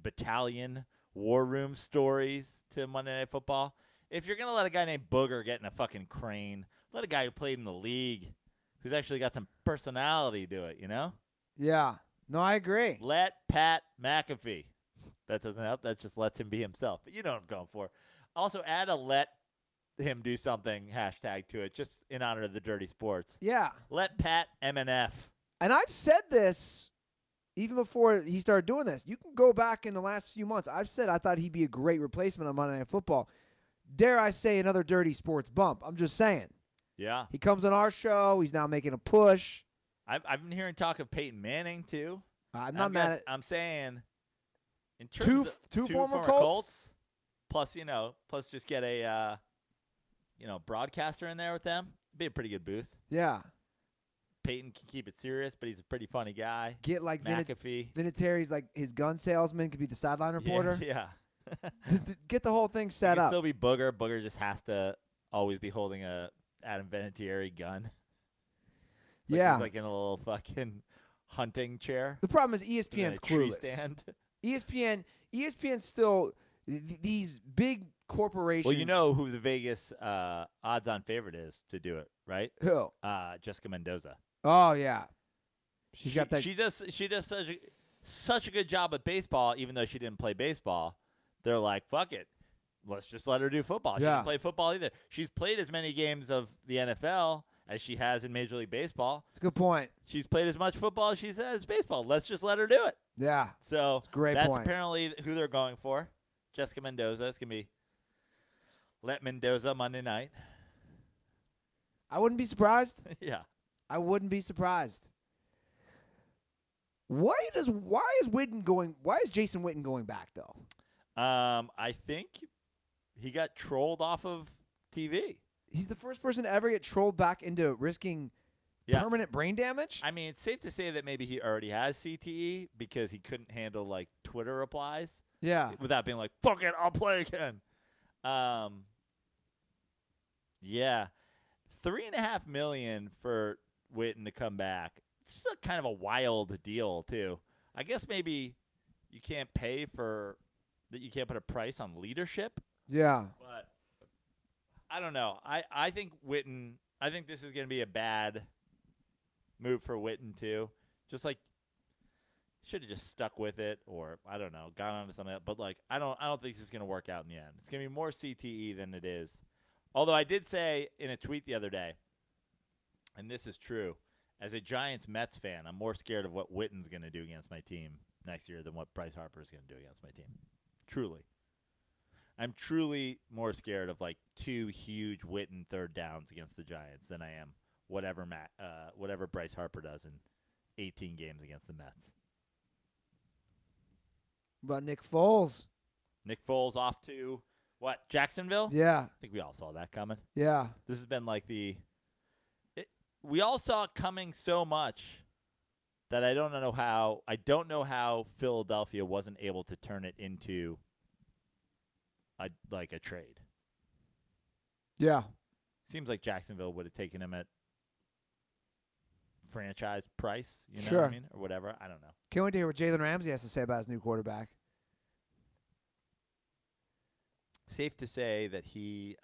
battalion war room stories to Monday Night Football. If you're gonna let a guy named Booger get in a fucking crane, let a guy who played in the league, who's actually got some personality, do it. You know? Yeah. No, I agree. Let Pat McAfee. That doesn't help. That just lets him be himself. But you know what I'm going for. Also, add a let him do something hashtag to it, just in honor of the dirty sports. Yeah. Let Pat MNF. And I've said this even before he started doing this. You can go back in the last few months. I've said I thought he'd be a great replacement on Monday Night Football. Dare I say another dirty sports bump? I'm just saying. Yeah. He comes on our show. He's now making a push. I've been hearing talk of Peyton Manning, too. I'm not mad at I'm saying in terms of two former Colts. Plus just get a broadcaster in there with them. Be a pretty good booth. Yeah. Peyton can keep it serious, but he's a pretty funny guy. Get like McAfee. Vinatieri's like his gun salesman could be the sideline reporter. Yeah. Get the whole thing set up. Still be Booger. Booger just has to always be holding a Adam Vinatieri gun. Yeah. He's like in a little fucking hunting chair. The problem is ESPN's clueless. Stand. ESPN's still these big corporations. Well, you know who the Vegas odds-on favorite is to do it, right? Who? Jessica Mendoza. Oh yeah, she got that. She does such a good job with baseball, even though she didn't play baseball. They're like, fuck it, let's just let her do football. She didn't play football either. She's played as many games of the NFL as she has in Major League Baseball. That's a good point. She's played as much football as she says baseball. Let's just let her do it. Yeah. So that's a great that's point. Apparently who they're going for. Jessica Mendoza. It's gonna be let Mendoza Monday night. I wouldn't be surprised. Yeah. I wouldn't be surprised. Why is Jason Witten going back though? I think he got trolled off of TV. He's the first person to ever get trolled back into risking permanent brain damage. I mean, it's safe to say that maybe he already has CTE because he couldn't handle like Twitter replies. Yeah. Without being like, fuck it, I'll play again. Yeah. $3.5 million for Witten to come back. It's a kind of a wild deal too. I guess maybe you can't pay for that. You can't put a price on leadership. Yeah. But I don't know. I think Witten. I think this is going to be a bad move for Witten too. Just like should have just stuck with it, or I don't know, gone on to something else. But like I don't think this is going to work out in the end. It's going to be more CTE than it is. Although I did say in a tweet the other day, and this is true, as a Giants-Mets fan, I'm more scared of what Witten's going to do against my team next year than what Bryce Harper is going to do against my team. Truly. I'm truly more scared of like 2 huge Witten third downs against the Giants than I am whatever Bryce Harper does in 18 games against the Mets. But Nick Foles. Nick Foles off to what? Jacksonville? Yeah. I think we all saw that coming. Yeah. This has been like we all saw it coming so much that I don't know how Philadelphia wasn't able to turn it into a trade. Yeah. Seems like Jacksonville would have taken him at franchise price, you know sure. what I mean? Or whatever. I don't know. Can't wait to hear what Jalen Ramsey has to say about his new quarterback. Safe to say that he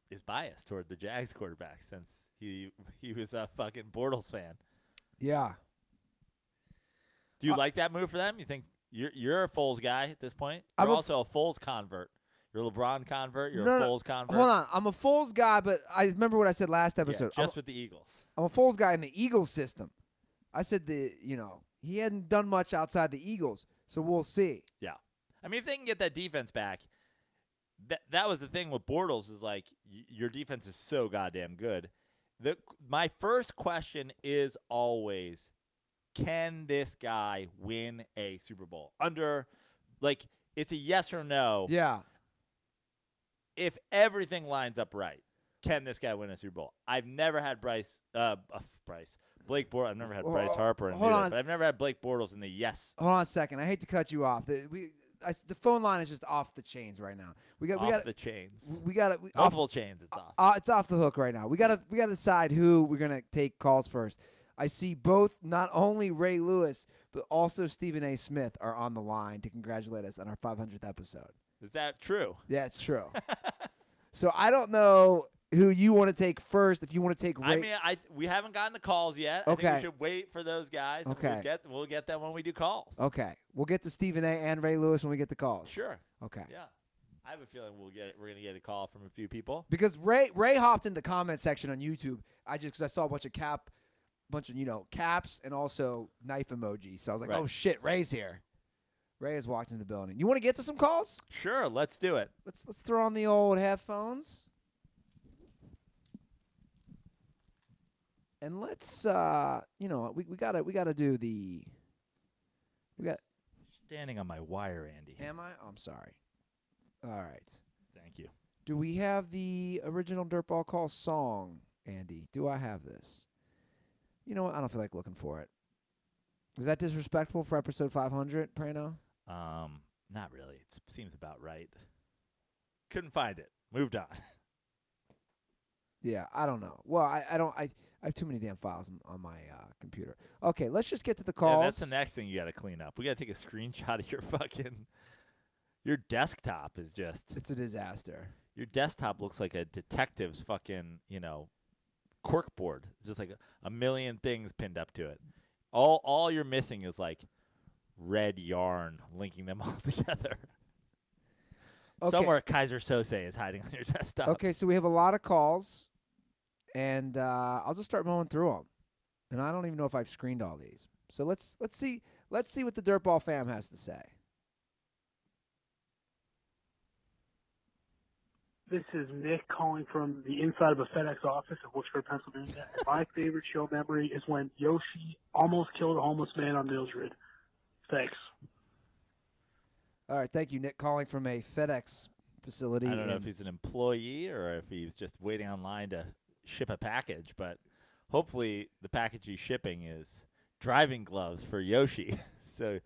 is biased toward the Jags quarterback since he was a fucking Bortles fan. Yeah. Do you like that move for them? You think you're a Foles guy at this point? I'm You're a also a Foles convert. You're a LeBron convert. You're No, a no, Foles convert. Hold on. I'm a Foles guy, but I remember what I said last episode. Yeah, just with the Eagles. I'm a Foles guy in the Eagles system. I said he hadn't done much outside the Eagles, so we'll see. Yeah. I mean, if they can get that defense back, that was the thing with Bortles is like your defense is so goddamn good. My first question is always, can this guy win a Super Bowl? It's a yes or no. Yeah. If everything lines up right, can this guy win a Super Bowl? I've never had Blake Bortles. I've never had Bryce Harper, but I've never had Blake Bortles in the yes. Hold on a second. I hate to cut you off. The phone line is just off the chains right now. We got the chains. We got multiple chains. It's off. It's off the hook right now. We got to decide who we're gonna take calls first. I see both, not only Ray Lewis but also Stephen A. Smith are on the line to congratulate us on our 500th episode. Is that true? Yeah, it's true. So I don't know who you want to take first. If you want to take Ray. I mean, we haven't gotten the calls yet. Okay. I think we should wait for those guys. Okay. We'll get them when we do calls. Okay. We'll get to Stephen A. and Ray Lewis when we get the calls. Sure. Okay. Yeah. I have a feeling we're gonna get a call from a few people. Because Ray hopped in the comment section on YouTube. Because I saw a bunch of caps and also knife emojis. So I was like, Right. oh shit, Ray's here. Ray has walked in the building. You want to get to some calls? Sure, let's do it. Let's throw on the old headphones. And let's we gotta do the Standing on my wire, Andy. Am I? I'm sorry. All right. Thank you. Do we have the original Dirtball Call song, Andy? Do I have this? You know what? I don't feel like looking for it. Is that disrespectful for episode 500, Prano? Not really. It seems about right. Couldn't find it. Moved on. Yeah, I don't know. Well, I have too many damn files on my computer. Okay, let's just get to the calls. Yeah, that's the next thing you got to clean up. We got to take a screenshot of your desktop is just. It's a disaster. Your desktop looks like a detective's fucking, cork board. It's just like a million things pinned up to it. All you're missing is like red yarn linking them all together. Okay. Somewhere Kaiser Sose is hiding on your desktop. Okay, so we have a lot of calls, and I'll just start mowing through them. And I don't even know if I've screened all these. So let's see what the Dirtball fam has to say. This is Nick calling from the inside of a FedEx office in Wilkes-Barre, Pennsylvania. My favorite show memory is when Yoshi almost killed a homeless man on Mildred. Thanks. All right, thank you, Nick, calling from a FedEx facility. I don't know if he's an employee or if he's just waiting online to ship a package, but hopefully the package he's shipping is driving gloves for Yoshi, so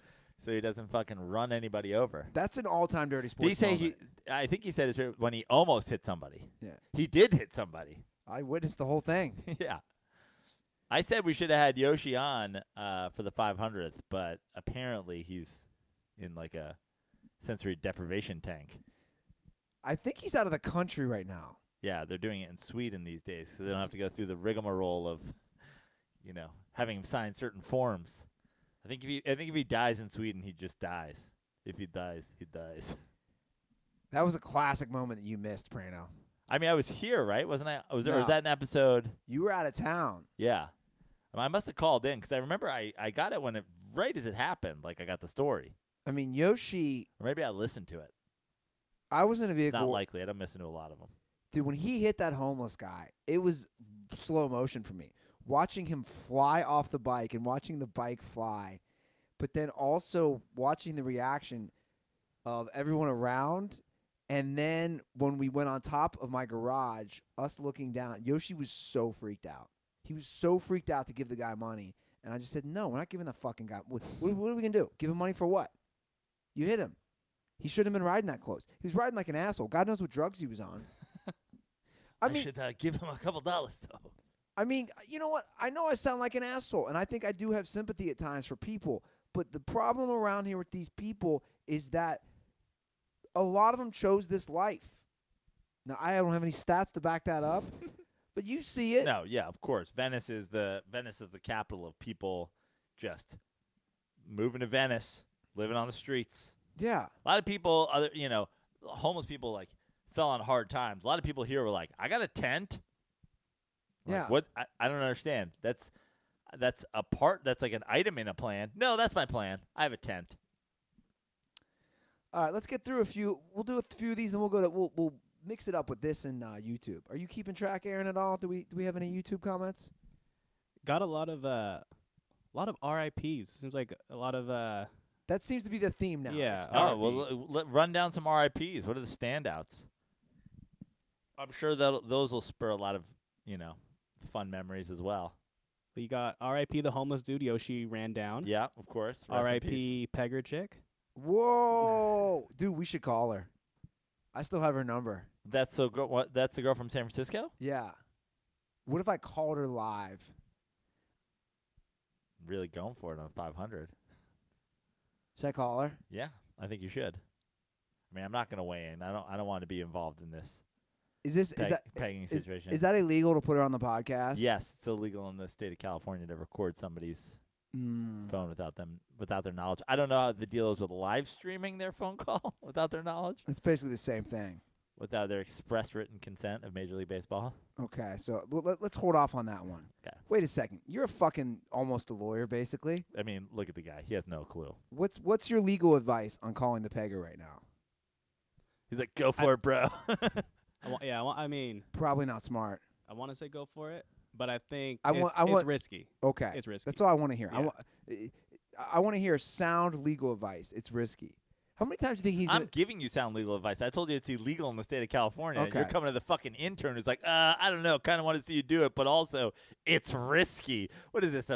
he doesn't fucking run anybody over. That's an all-time dirty sports Did he say moment. I think he said it's when he almost hit somebody. Yeah. He did hit somebody. I witnessed the whole thing. Yeah. I said we should have had Yoshi on for the 500th, but apparently he's in like a sensory deprivation tank. I think he's out of the country right now. Yeah, they're doing it in Sweden these days, so they don't have to go through the rigmarole of, having him sign certain forms. I think if he dies in Sweden, he just dies. If he dies, he dies. That was a classic moment that you missed, Prano. I mean, I was here, right? Wasn't I? Or was No. that an episode? You were out of town. Yeah. I must have called in because I remember I got it right as it happened. Like I got the story. I mean, Yoshi, Or maybe I listened to it. I was in a vehicle. Not likely. I don't listen to a lot of them. Dude, when he hit that homeless guy, it was slow motion for me. Watching him fly off the bike and watching the bike fly, but then also watching the reaction of everyone around. And then when we went on top of my garage, us looking down, Yoshi was so freaked out. He was so freaked out to give the guy money. And I just said, no, we're not giving the fucking guy. What are we going to do? Give him money for what? You hit him. He shouldn't have been riding that close. He was riding like an asshole. God knows what drugs he was on. I should give him a couple dollars, though. I mean, you know what? I know I sound like an asshole, and I think I do have sympathy at times for people. But the problem around here with these people is that a lot of them chose this life. Now, I don't have any stats to back that up, But you see it. No, yeah, of course. Venice is the capital of people just moving to Venice, living on the streets. Yeah. A lot of people, homeless people like fell on hard times. A lot of people here were like, "I got a tent." Like, Yeah. what? I don't understand. That's a part. That's like an item in a plan. No, that's my plan. I have a tent. All right, let's get through a few. We'll do a few of these, and we'll mix it up with this and YouTube. Are you keeping track, Aaron, at all? Do we have any YouTube comments? Got a lot of RIPs. Seems like a lot of That seems to be the theme now. Yeah. Oh, RIP. well, run down some RIPs. What are the standouts? I'm sure those will spur a lot of, fun memories as well. You got RIP the homeless dude Yoshi ran down. Yeah, of course. Rest in peace. RIP Pegger chick. Whoa, dude, we should call her. I still have her number. That's the girl from San Francisco? Yeah. What if I called her live? Really going for it on 500. Should I call her? Yeah, I think you should. I mean, I'm not going to weigh in. I don't want to be involved in this pegging situation. Is that illegal to put her on the podcast? Yes, it's illegal in the state of California to record somebody's phone without their knowledge. I don't know how the deal is with live streaming their phone call without their knowledge. It's basically the same thing. Without their express written consent of Major League Baseball. Okay, so let's hold off on that one. Okay. Wait a second. You're a fucking almost a lawyer, basically. I mean, look at the guy. He has no clue. What's your legal advice on calling the pegger right now? He's like, go for it, bro. I mean, Probably not smart. I want to say go for it, but I think I it's want risky. Okay. It's risky. That's all I want to hear. Yeah. I want to hear sound legal advice. It's risky. How many times do you think he's I'm gonna giving you sound legal advice. I told you it's illegal in the state of California. Okay. You're coming to the fucking intern who's like, I don't know, kind of want to see you do it, but also it's risky. What is this,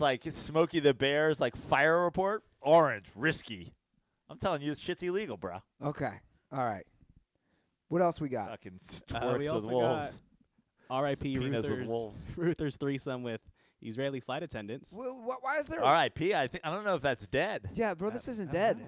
like Smokey the Bear's like fire report? Orange, risky. I'm telling you, this shit's illegal, bro. Okay. All right. What else we got? Fucking We twerks with also wolves. got R.I.P. Subpoenas with wolves. Ruther's threesome with Israeli flight attendants. Well, why is there? R.I.P. I don't know if that's dead. Yeah, bro, this isn't I don't dead. know.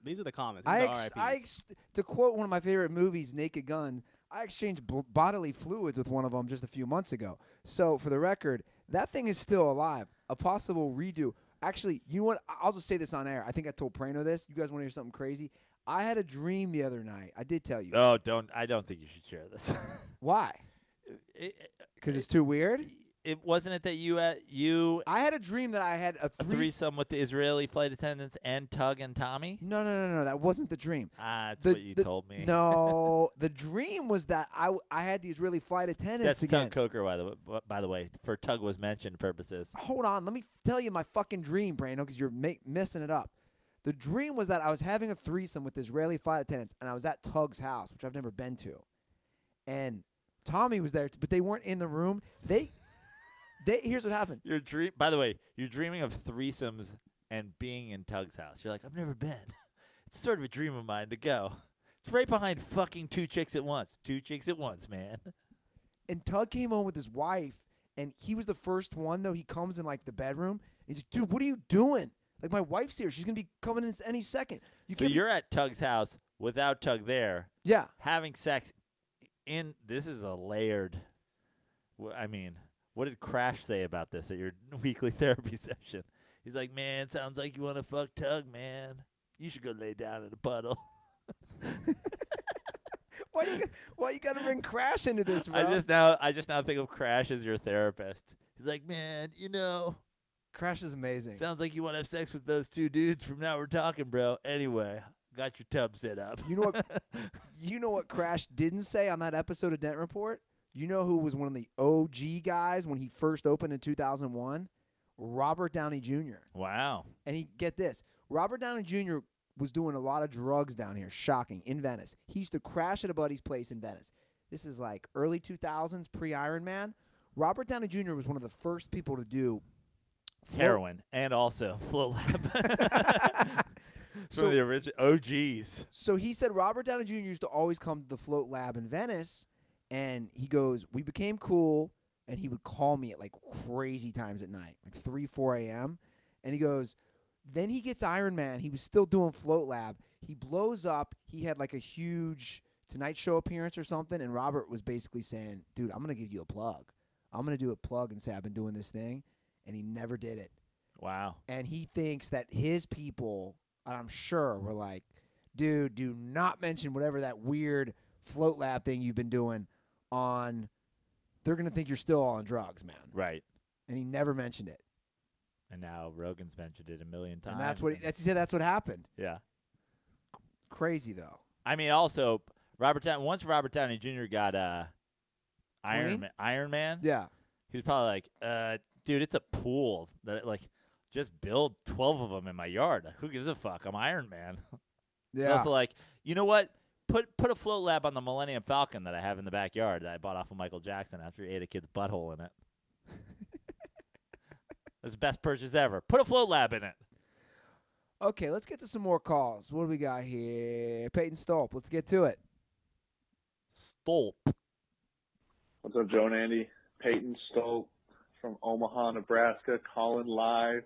These are the comments. These are the RIPs. To quote one of my favorite movies, Naked Gun, I exchanged bodily fluids with one of them just a few months ago. So, for the record, that thing is still alive. A possible redo. Actually, you know what? I'll just say this on air. I think I told Prano this. You guys want to hear something crazy? I had a dream the other night. I did tell you. Oh, I don't think you should share this. Why? Because it's too weird? It wasn't it that you I had a dream that I had a threesome with the Israeli flight attendants and Tug and Tommy? No. That wasn't the dream. That's what you told me. No, the dream was that I had the Israeli flight attendants That's again. Tug Coker, by the way, for Tug was mentioned purposes. Hold on, let me tell you my fucking dream, Brando, because you're messing it up. The dream was that I was having a threesome with Israeli flight attendants, and I was at Tug's house, which I've never been to. And Tommy was there, but they weren't in the room. Here's what happened. By the way, you're dreaming of threesomes and being in Tug's house. You're like, I've never been. It's sort of a dream of mine to go. It's right behind fucking two chicks at once. Two chicks at once, man. And Tug came home with his wife, and he was the first one, though. He comes in, like, the bedroom. He's like, dude, what are you doing? Like, my wife's here. She's going to be coming in any second. So you're at Tug's house without Tug there. Yeah. Having sex in – this is a layered – I mean, what did Crash say about this at your weekly therapy session? He's like, man, sounds like you want to fuck Tug, man. You should go lay down in a puddle. Why you got to bring Crash into this, bro? I just now think of Crash as your therapist. He's like, man, Crash is amazing. sounds like you want to have sex with those two dudes from Now We're Talking, bro. Anyway, got your tub set up. You know what Crash didn't say on that episode of Dent Report? You know who was one of the OG guys when he first opened in 2001? Robert Downey Jr. Wow. And get this. Robert Downey Jr. was doing a lot of drugs down here, shocking, in Venice. He used to crash at a buddy's place in Venice. This is like early 2000s, pre-Iron Man. Robert Downey Jr. was one of the first people to do heroin and also Float Lab. Some of the original OGs. So he said Robert Downey Jr. used to always come to the Float Lab in Venice, and he goes, we became cool, and he would call me at like crazy times at night, like 3, 4 a.m., and he goes, then he gets Iron Man. He was still doing Float Lab. He blows up. He had like a huge Tonight Show appearance or something, and Robert was basically saying, dude, I'm going to give you a plug. I'm going to do a plug and say I've been doing this thing, and he never did it. Wow. And he thinks that his people, and I'm sure, were like, dude, do not mention whatever that weird float lab thing you've been doing on. They're going to think you're still on drugs, man. Right. And he never mentioned it. And now Rogan's mentioned it a million times. And that's what he said. That's what happened. Yeah. Crazy though. I mean, also once Robert Downey Jr. got Iron Man. Yeah. He was probably like, dude, it's a pool that just build 12 of them in my yard. Who gives a fuck? I'm Iron Man. Yeah. It's also like, you know what? Put a float lab on the Millennium Falcon that I have in the backyard that I bought off of Michael Jackson after he ate a kid's butthole in it. That's the best purchase ever. Put a float lab in it. Okay, let's get to some more calls. What do we got here? Peyton Stolp. Let's get to it. Stolp. What's up, Joe and Andy? Peyton Stolp from Omaha, Nebraska, calling live.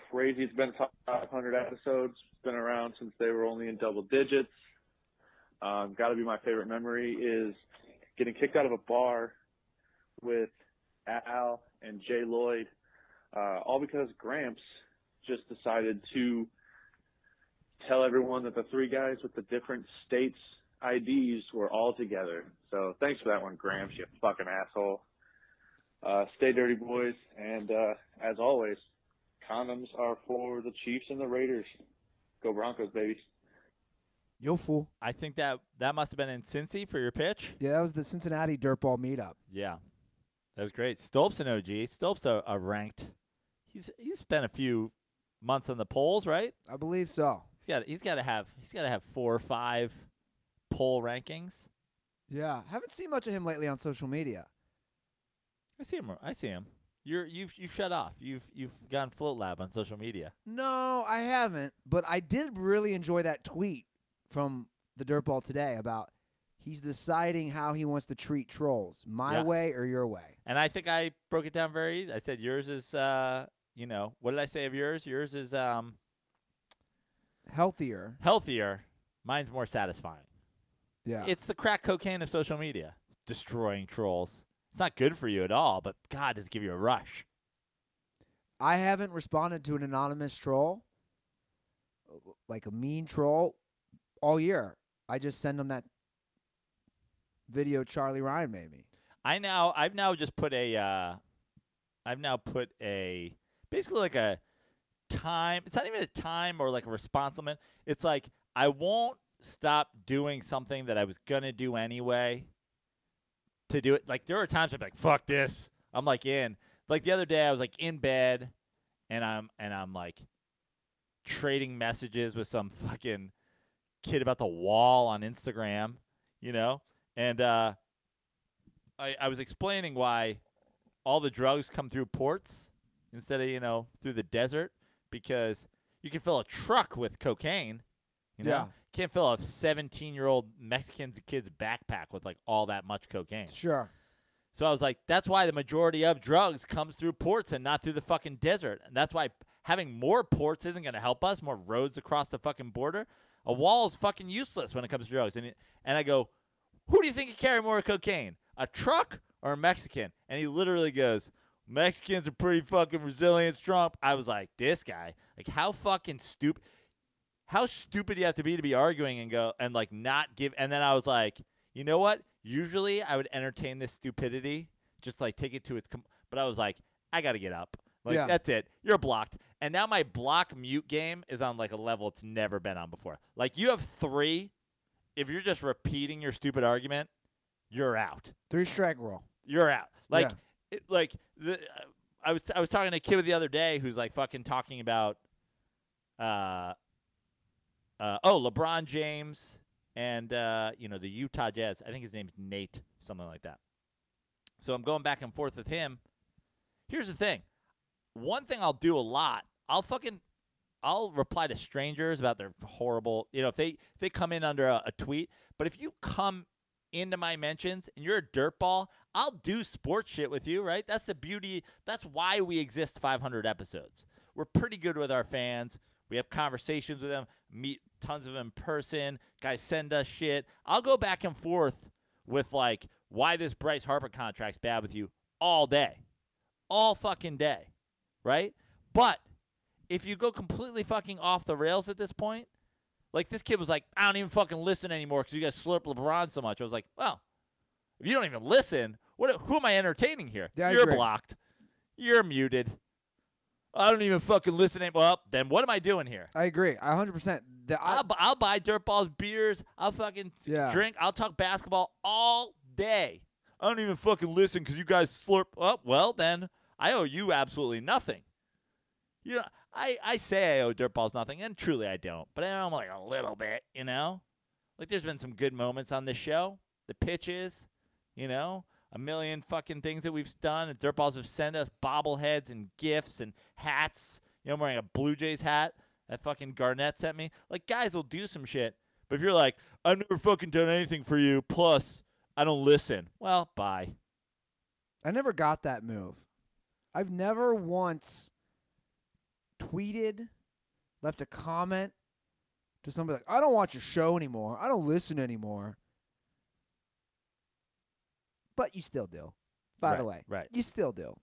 Crazy. It's been 500 episodes. It's been around since they were only in double digits. Got to be my favorite memory is getting kicked out of a bar with Al and Jay Lloyd, all because Gramps just decided to tell everyone that the three guys with the different states' IDs were all together. So thanks for that one, Gramps, you fucking asshole. Stay dirty, boys. And as always, condoms are for the Chiefs and the Raiders. Go Broncos, baby. Yo, fool. I think that must have been in Cincy for your pitch. Yeah, that was the Cincinnati DirtBall meetup. Yeah. That was great. Stolp's an OG. Stolp's a ranked. He's spent a few months on the polls, right? I believe so. He's got to have 4 or 5 poll rankings. Yeah, haven't seen much of him lately on social media. I see him. You've shut off. You've gone float lab on social media. No, I haven't. But I did really enjoy that tweet from the Dirtball today about he's deciding how he wants to treat trolls, my way or your way. And I think I broke it down very easy. I said yours is, what did I say of yours? Yours is healthier. Healthier. Mine's more satisfying. Yeah. It's the crack cocaine of social media. Destroying trolls. It's not good for you at all, but God, does it give you a rush. I haven't responded to an anonymous troll, like a mean troll, all year. I just send them that video Charlie Ryan made me. I've now put basically like a time. It's not even a time or like a response limit. It's like I won't stop doing something that I was gonna do anyway to do it. Like there are times I'm like, fuck this. I'm like in. Like the other day I was like in bed and I'm like trading messages with some fucking kid about the wall on Instagram, and I was explaining why all the drugs come through ports instead of, through the desert, because you can fill a truck with cocaine, Yeah. You can't fill a 17-year-old Mexican kid's backpack with like all that much cocaine. Sure. So I was like, that's why the majority of drugs comes through ports and not through the fucking desert. And that's why having more ports isn't going to help us, more roads across the fucking border. A wall is fucking useless when it comes to drugs. And I go, who do you think can carry more cocaine, a truck or a Mexican? And he literally goes, Mexicans are pretty fucking resilient, strong. I was like, this guy, like how fucking stupid. How stupid do you have to be arguing and go and like not give? And then I was like, you know what? Usually I would entertain this stupidity, just like take it to its. But I was like, I got to get up. Like, That's it. You're blocked. And now my block mute game is on like a level it's never been on before. Like you have 3. If you're just repeating your stupid argument, you're out. 3-strike rule. You're out. Like, I was talking to a kid the other day who's like fucking talking about, LeBron James and the Utah Jazz. I think his name's Nate, something like that. So I'm going back and forth with him. Here's the thing. One thing I'll do a lot, I'll reply to strangers about their horrible, if they come in under a tweet. But if you come into my mentions and you're a dirtball, I'll do sports shit with you, right? That's the beauty. That's why we exist 500 episodes. We're pretty good with our fans. We have conversations with them, meet tons of them in person. Guys send us shit. I'll go back and forth with, like, why this Bryce Harper contract's bad with you all day. All fucking day, right? But if you go completely fucking off the rails at this point, like this kid was like, I don't even fucking listen anymore because you guys slurp LeBron so much. I was like, well, if you don't even listen, who am I entertaining here? Yeah, You're blocked. You're muted. I don't even fucking listen anymore. Well, then what am I doing here? I agree. 100%. I'll buy DirtBalls, beers. I'll fucking drink. I'll talk basketball all day. I don't even fucking listen because you guys slurp. Oh, well, then I owe you absolutely nothing. You know, I say I owe DirtBalls nothing, and truly I don't. But I owe them like a little bit, you know? Like there's been some good moments on this show. The pitches, you know? A million fucking things that we've done. And DirtBalls have sent us bobbleheads and gifts and hats. You know, I'm wearing a Blue Jays hat that fucking Garnett sent me. Like, guys will do some shit. But if you're like, I've never fucking done anything for you, plus I don't listen. Well, bye. I never got that move. I've never once tweeted, left a comment to somebody like, I don't watch your show anymore. I don't listen anymore. But you still do, by the way. Right. You still do.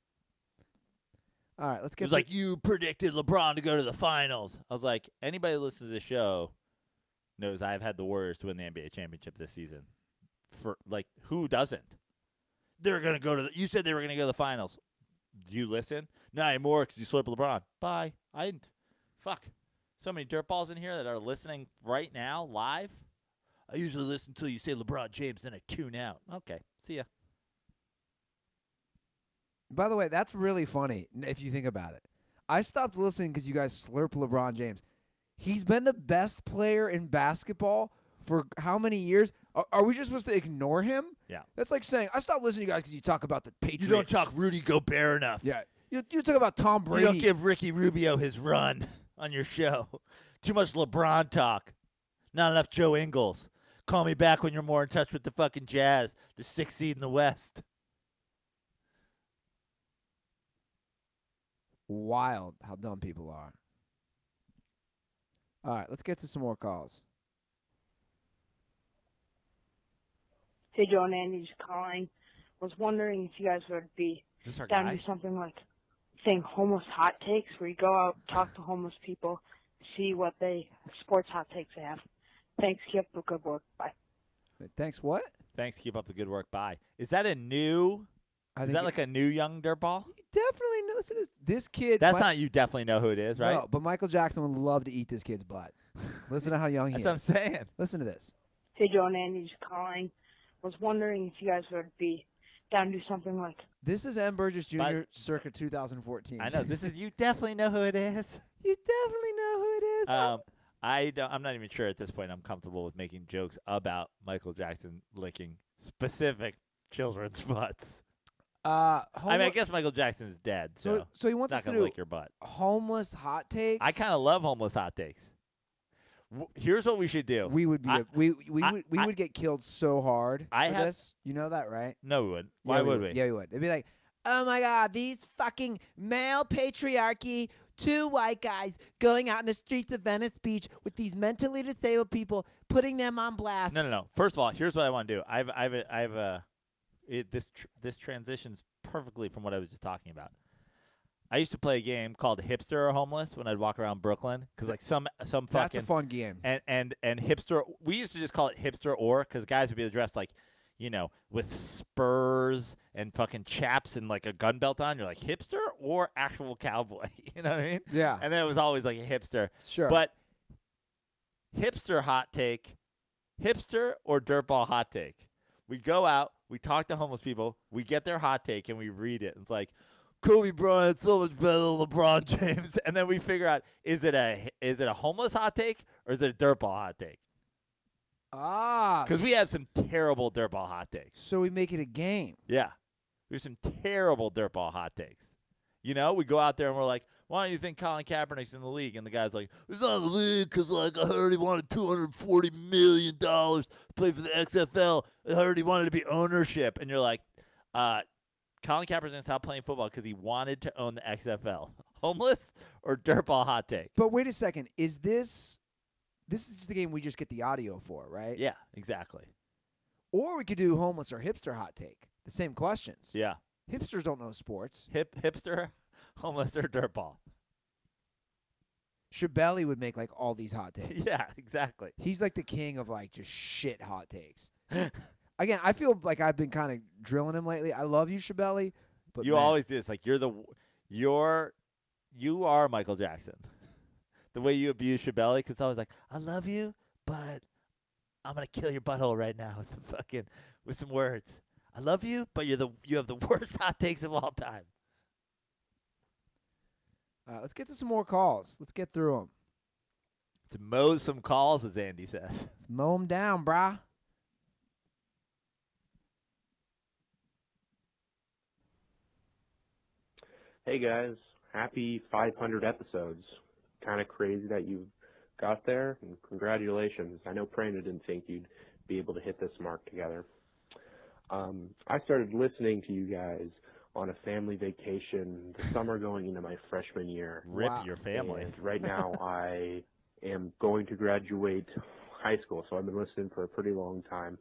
All right, let's get It was like, you predicted LeBron to go to the finals. I was like, anybody who listens to this show knows I've had the Warriors to win the NBA championship this season. For like, who doesn't? They're going to go to you said they were going to go to the finals. Do you listen? Not anymore because you slurp LeBron. Bye. I didn't. Fuck. So many dirtballs in here that are listening right now, live. I usually listen until you say LeBron James, then I tune out. Okay. See ya. By the way, that's really funny if you think about it. I stopped listening because you guys slurp LeBron James. He's been the best player in basketball for how many years? Are we just supposed to ignore him? Yeah. That's like saying, I stopped listening to you guys because you talk about the Patriots. You don't talk Rudy Gobert enough. Yeah. You talk about Tom Brady. You don't give Ricky Rubio his run on your show. Too much LeBron talk. Not enough Joe Ingles. Call me back when you're more in touch with the fucking Jazz, the 6th seed in the West. Wild how dumb people are. All right, let's get to some more calls. Hey, Joe and Andy, just calling. Was wondering if you guys would be Is this our down guy? to do something like saying homeless hot takes, where you go out, talk to homeless people, see what sports hot takes they have. Thanks. Keep up the good work. Bye. Thanks, what? Thanks. Keep up the good work. Bye. Is that a new? Is that like a new young dirtball? Definitely know. Listen to this kid. That's not. You definitely know who it is, right? No, but Michael Jackson would love to eat this kid's butt. Listen to how young he is. That's what I'm saying. Listen to this. Hey, Joe and Andy, just calling. Was wondering if you guys would be down to do something like. This is M. Burgess Jr. circa 2014. I know. This is. You definitely know who it is. You definitely know who it is. I'm not even sure at this point I'm comfortable with making jokes about Michael Jackson licking specific children's butts. I mean, I guess Michael Jackson's dead, so he wants us not to gonna do lick your butt. Homeless hot takes. I kind of love homeless hot takes. Here's what we should do. We would be we would get killed so hard for this. You know that, right? No, we wouldn't. Why would we? Yeah, we would. They'd be like, oh my God, these fucking male patriarchy, 2 white guys going out in the streets of Venice Beach with these mentally disabled people, putting them on blast. No. First of all, here's what I want to do. This transitions perfectly from what I was just talking about. I used to play a game called Hipster or Homeless when I'd walk around Brooklyn because like some fucking That's a fun game. And hipster. We used to just call it hipster or because guys would be dressed like, you know, with spurs and fucking chaps and like a gun belt on. You're like hipster or actual cowboy. You know what I mean? Yeah. And then it was always like a hipster. Sure. But hipster hot take, hipster or dirtball hot take. We go out, we talk to homeless people, we get their hot take, and we read it. It's like, Kobe Bryant's so much better than LeBron James. And then we figure out, is it a homeless hot take or is it a dirtball hot take? Because we have some terrible dirtball hot takes. So we make it a game. Yeah. We have some terrible dirtball hot takes. You know, we go out there and we're like, why don't you think Colin Kaepernick's in the league? And the guy's like, he's not in the league because, like, I heard he wanted $240 million to play for the XFL. I heard he wanted to be ownership. And you're like, Colin Kaepernick's going to stop playing football because he wanted to own the XFL. homeless or DirtBall hot take? But wait a second. Is this is just a game we just get the audio for, right? Yeah, exactly. Or we could do homeless or hipster hot take. The same questions. Yeah. Hipsters don't know sports. Hipster, homeless, or DirtBall? Shabelli would make like all these hot takes. Yeah, exactly. He's like the king of like just shit hot takes. Again, I feel like I've been kind of drilling him lately. I love you, Shabelli, but You man, always do this. Like you are Michael Jackson. The way you abuse Shabelli, because I was like, I love you, but I'm gonna kill your butthole right now with some words. I love you, but you have the worst hot takes of all time. let's get to some more calls. Let's get through them. To mow some calls, as Andy says. Let's mow them down, brah. Hey guys, happy 500 episodes. Kind of crazy that you got there, and congratulations. I know Prana didn't think you'd be able to hit this mark together. I started listening to you guys on a family vacation the summer going into my freshman year. Rip Wow. your family. And right now I am going to graduate high school, so I've been listening for a pretty long time.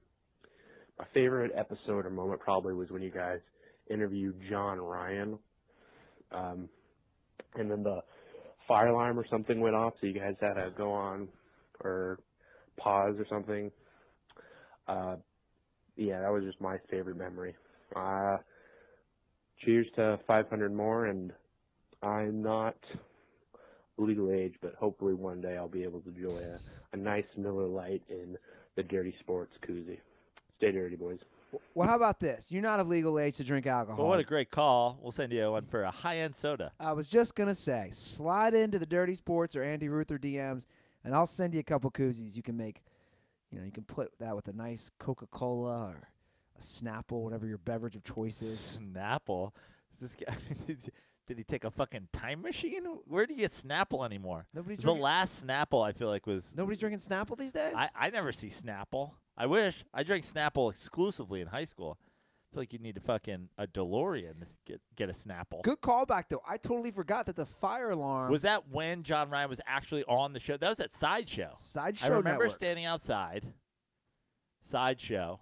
My favorite episode or moment probably was when you guys interviewed John Ryan. And then the fire alarm or something went off, so you guys had to go on or pause or something. Yeah, that was just my favorite memory. Cheers to 500 more, and I'm not legal age, but hopefully one day I'll be able to enjoy a nice Miller Lite in the Dirty Sports koozie. Stay dirty, boys. Well, how about this? You're not of legal age to drink alcohol. Well, what a great call. We'll send you one for a high-end soda. I was just going to say, slide into the Dirty Sports or Andy Ruther DMs, and I'll send you a couple koozies. You can make, you can put that with a nice Coca-Cola or a Snapple, whatever your beverage of choice is. Snapple? Is this guy, did he take a fucking time machine? Where do you get Snapple anymore? Nobody's The drinking, last Snapple I feel like was... nobody's drinking Snapple these days? I never see Snapple. I wish. I drank Snapple exclusively in high school. I feel like you need a fucking a DeLorean to get a Snapple. Good callback, though. I totally forgot that the fire alarm Was that when John Ryan was actually on the show? That was at Sideshow. Sideshow I remember Network. standing outside. Sideshow.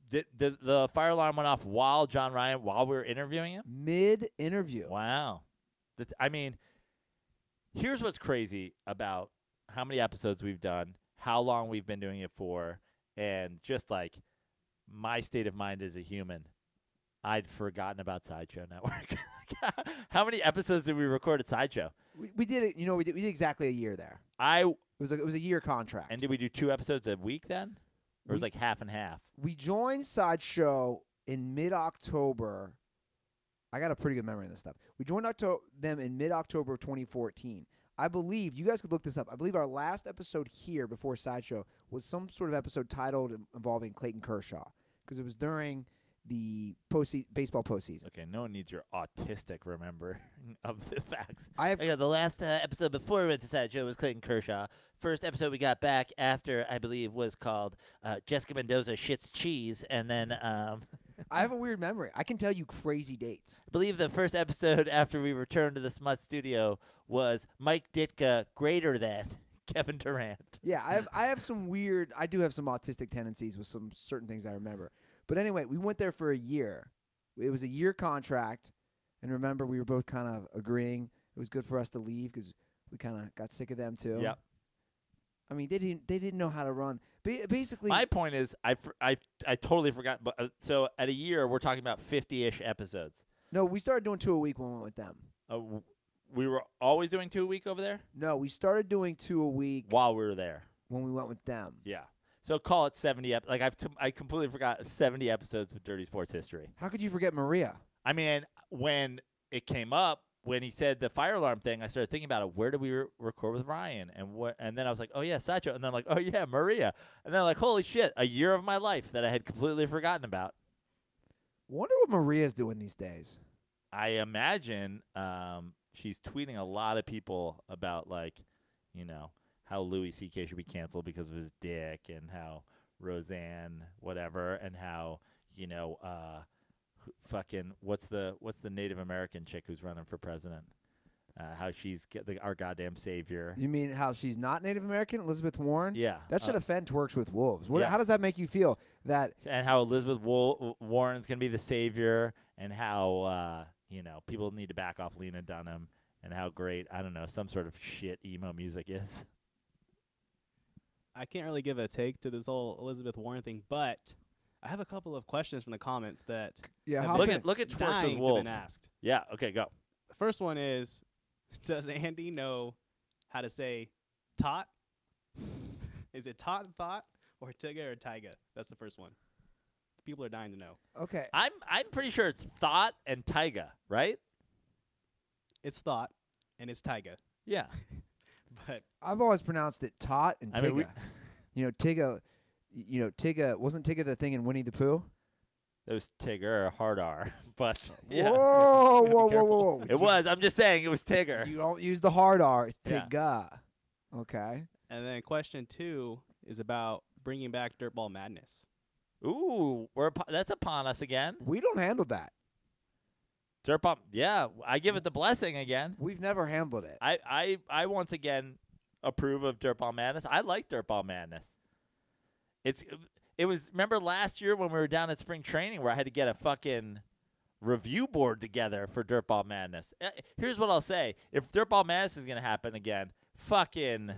The fire alarm went off while we were interviewing him? Mid-interview. Wow. I mean, here's what's crazy about how many episodes we've done, how long we've been doing it for, and just like my state of mind as a human. I'd forgotten about Sideshow Network. How many episodes did we record at Sideshow? We did it. We did exactly a year there. It It was a year contract. And did we do 2 episodes a week then? Or was it like half and half? We joined Sideshow in mid-October. I got a pretty good memory of this stuff. We joined them in mid-October of 2014. I believe, you guys could look this up, I believe our last episode here before Sideshow was some sort of episode titled involving Clayton Kershaw, because it was during the baseball postseason. Okay, no one needs your autistic remembering of the facts. The last episode before we went to Sideshow was Clayton Kershaw. First episode we got back after, I believe, was called Jessica Mendoza Shits Cheese, and then I have a weird memory. I can tell you crazy dates. I believe the first episode after we returned to the Smut Studio was Mike Ditka greater than Kevin Durant. Yeah, I have some weird. I do have some autistic tendencies with some certain things I remember. But anyway, we went there for a year. It was a year contract, and remember, we were both kind of agreeing it was good for us to leave because we kind of got sick of them too. Yep. I mean, they didn't know how to run. Basically, My point is, I totally forgot. But so at a year, we're talking about 50-ish episodes. no, we started doing 2 a week when we went with them. We were always doing 2 a week over there No, we started doing 2 a week while we were there. when we went with them. Yeah. So call it 70. I completely forgot 70 episodes of Dirty Sports history. How could you forget Maria? I mean, when it came up, when he said the fire alarm thing, I started thinking about it. Where did we record with Ryan? And then I was like, oh yeah, Sideshow. And then I'm like, oh yeah, Maria. And then I'm like, holy shit, a year of my life that I had completely forgotten about. Wonder what Maria's doing these days. I imagine she's tweeting a lot of people about, like, how Louis C.K. should be canceled because of his dick, and how Roseanne whatever, and how fucking what's the Native American chick who's running for president? how she's our goddamn savior. You mean how she's not Native American, Elizabeth Warren? Yeah. That should offend Twerks with Wolves. Yeah. How does that make you feel? That And how Elizabeth Warren's going to be the savior, and how, people need to back off Lena Dunham, and how great, I don't know, some sort of shit emo music is. I can't really give a take to this whole Elizabeth Warren thing, but I have a couple of questions from the comments that have look been at Twerks dying with to Wolves. been asked. Yeah, okay, go. The first one is, does Andy know how to say tot? Is it tot and thought, or tiga or taiga? That's the first one. People are dying to know. okay. I'm pretty sure it's thought and taiga, right? It's thought, and it's taiga. Yeah. But I've always pronounced it Tot and I Tigga. mean, Tigga. Tigga wasn't Tigga the thing in Winnie the Pooh? It was Tigger or hard R, but yeah. Whoa. It was. I'm just saying it was Tigger. You don't use the hard R. It's Yeah. Tigga. Okay. and then question 2 is about bringing back Dirtball Madness. Ooh, that's upon us again. We don't handle that. Dirtball, yeah, I give it the blessing again. We've never handled it. I once again approve of Dirtball Madness. I like Dirtball Madness. It was, remember last year when we were down at spring training where I had to get a fucking review board together for Dirtball Madness. Here's what I'll say. If Dirtball Madness is going to happen again, fucking,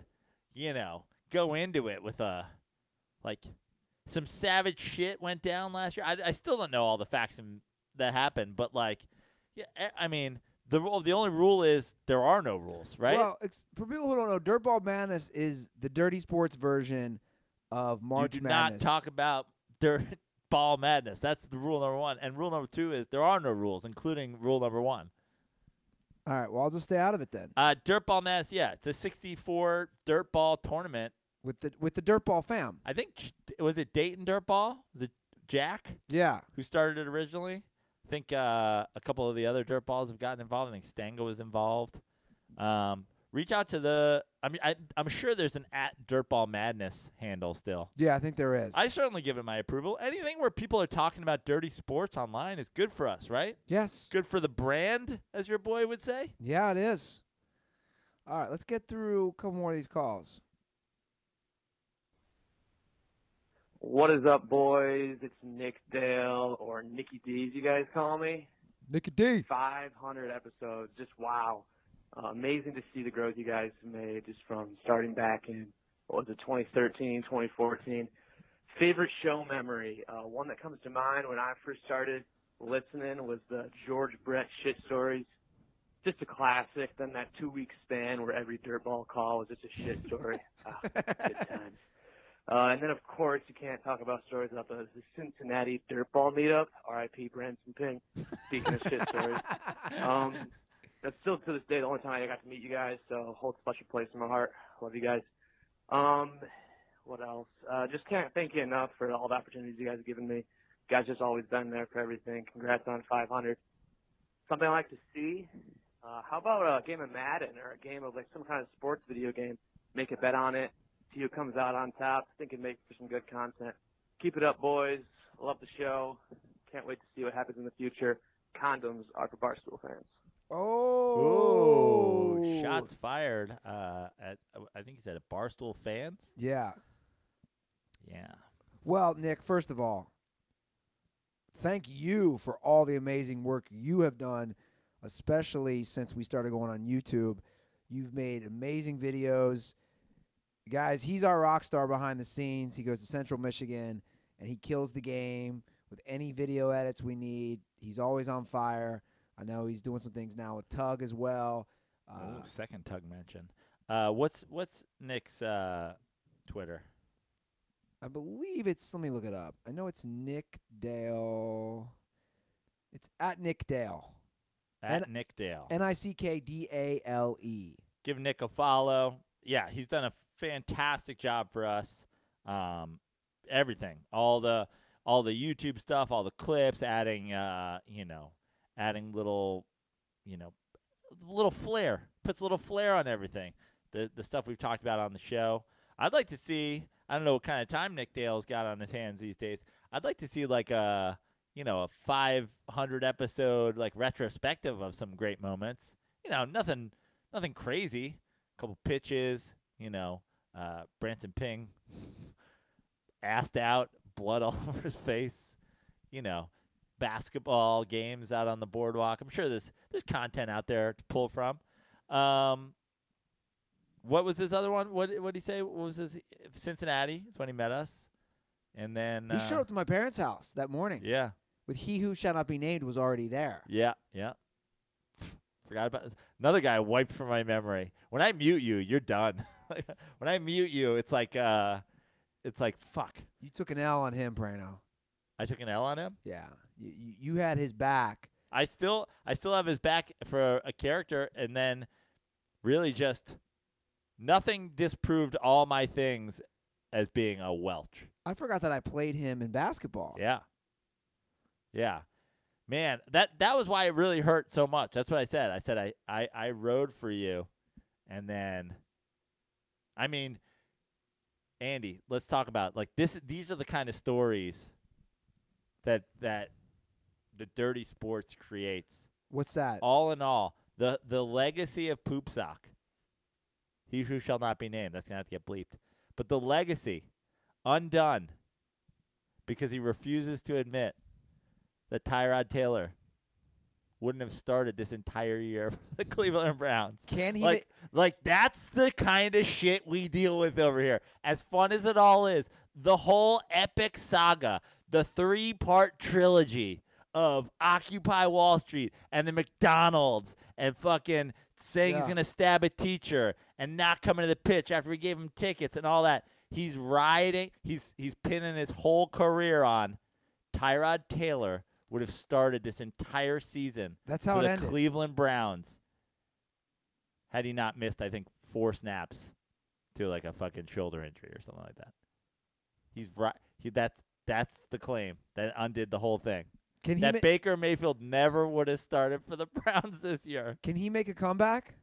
go into it with some savage shit went down last year. I still don't know all the facts that happened, but yeah, I mean, the only rule is there are no rules, right? Well, for people who don't know, Dirtball Madness is the dirty sports version of March you do Madness. not talk about Dirtball Madness. That's the rule number 1. And rule number 2 is there are no rules, including rule number 1. All right, well, I'll just stay out of it then. Dirtball Madness, yeah, it's a 64 dirtball tournament. With the Dirtball fam. I think, was it Dayton Dirtball? Was it Jack Yeah. who started it originally? I think a couple of the other dirtballs have gotten involved. I think Stango was involved. Reach out to I'm sure there's an @Dirtball Madness handle still. Yeah, I think there is. I certainly give it my approval. Anything where people are talking about dirty sports online is good for us, right? Yes. Good for the brand, as your boy would say. Yeah, it is. All right, let's get through a couple more of these calls. What is up, boys? It's Nick Dale, or Nicky D, as you guys call me. Nicky D. 500 episodes. Just wow. Amazing to see the growth you guys made just from starting back in, 2013, 2014. Favorite show memory? One that comes to mind when I first started listening was the George Brett shit stories. Just a classic. Then that 2-week span where every dirtball call was just a shit story. Good times. And then, of course, you can't talk about stories about the Cincinnati Dirtball meetup, R.I.P. Branson Ping, speaking of shit stories. That's still, to this day, the only time I got to meet you guys, so holds a special place in my heart. Love you guys. What else? Just can't thank you enough for all the opportunities you guys have given me. You guys just always been there for everything. Congrats on 500. Something I like to see, how about a game of Madden or a game of some kind of sports video game? Make a bet on it. See who comes out on top. I think it'd make for some good content. Keep it up, boys. Love the show. Can't wait to see what happens in the future. Condoms are for Barstool fans. Oh. Ooh, shots fired at, I think he said, at Barstool fans. Yeah. Yeah. Well, Nick, first of all, thank you for all the amazing work you have done, especially since we started going on YouTube. You've made amazing videos. Guys, he's our rock star behind the scenes. He goes to Central Michigan, and he kills the game with any video edits we need. He's always on fire. I know he's doing some things now with Tug as well. Second Tug mention. What's Nick's Twitter? I believe it's, let me look it up. I know it's Nick Dale. It's at Nick Dale. At Nick Dale. Nickdale. Give Nick a follow. Yeah, he's done a fantastic job for us. Everything, all the YouTube stuff, all the clips, adding adding little flair, puts a little flair on everything. The stuff we've talked about on the show. I'd like to see, I don't know what kind of time Nick Dale's got on his hands these days. I'd like to see a 500 episode retrospective of some great moments. Nothing Nothing crazy. A couple pitches, Branson Ping assed out, blood all over his face, basketball games out on the boardwalk. I'm sure there's content out there to pull from. What was his other one? What did he say? What was his? Cincinnati is when he met us. And then He showed up to my parents' house that morning. Yeah. With He Who Shall Not Be Named was already there. Yeah. Forgot about another guy wiped from my memory. When I mute you, you're done. When I mute you, it's like fuck. You took an L on him, Prano. I took an L on him? Yeah. You had his back. I still have his back for a character, and then really just nothing disproved all my things as being a Welch. I forgot that I played him in basketball. Yeah. Man, that was why it really hurt so much. That's what I said. I said I rode for you, and then, I mean, Andy, let's talk about these are the kind of stories that the dirty sports creates. What's that? All in all, the legacy of Poop Sock. He who shall not be named. That's gonna have to get bleeped. But the legacy, undone, because he refuses to admit that Tyrod Taylor wouldn't have started this entire year for the Cleveland Browns. Can he? That's the kind of shit we deal with over here. As fun as it all is, the whole epic saga, the 3-part trilogy of Occupy Wall Street and the McDonald's and fucking saying he's going to stab a teacher and not coming to the pitch after we gave him tickets and all that. He's riding. He's pinning his whole career on Tyrod Taylor would have started this entire season That's how for it the ended. Cleveland Browns had he not missed, I think, 4 snaps to like a fucking shoulder injury or something like that. He's right. That's the claim that undid the whole thing. Baker Mayfield never would have started for the Browns this year. Can he make a comeback?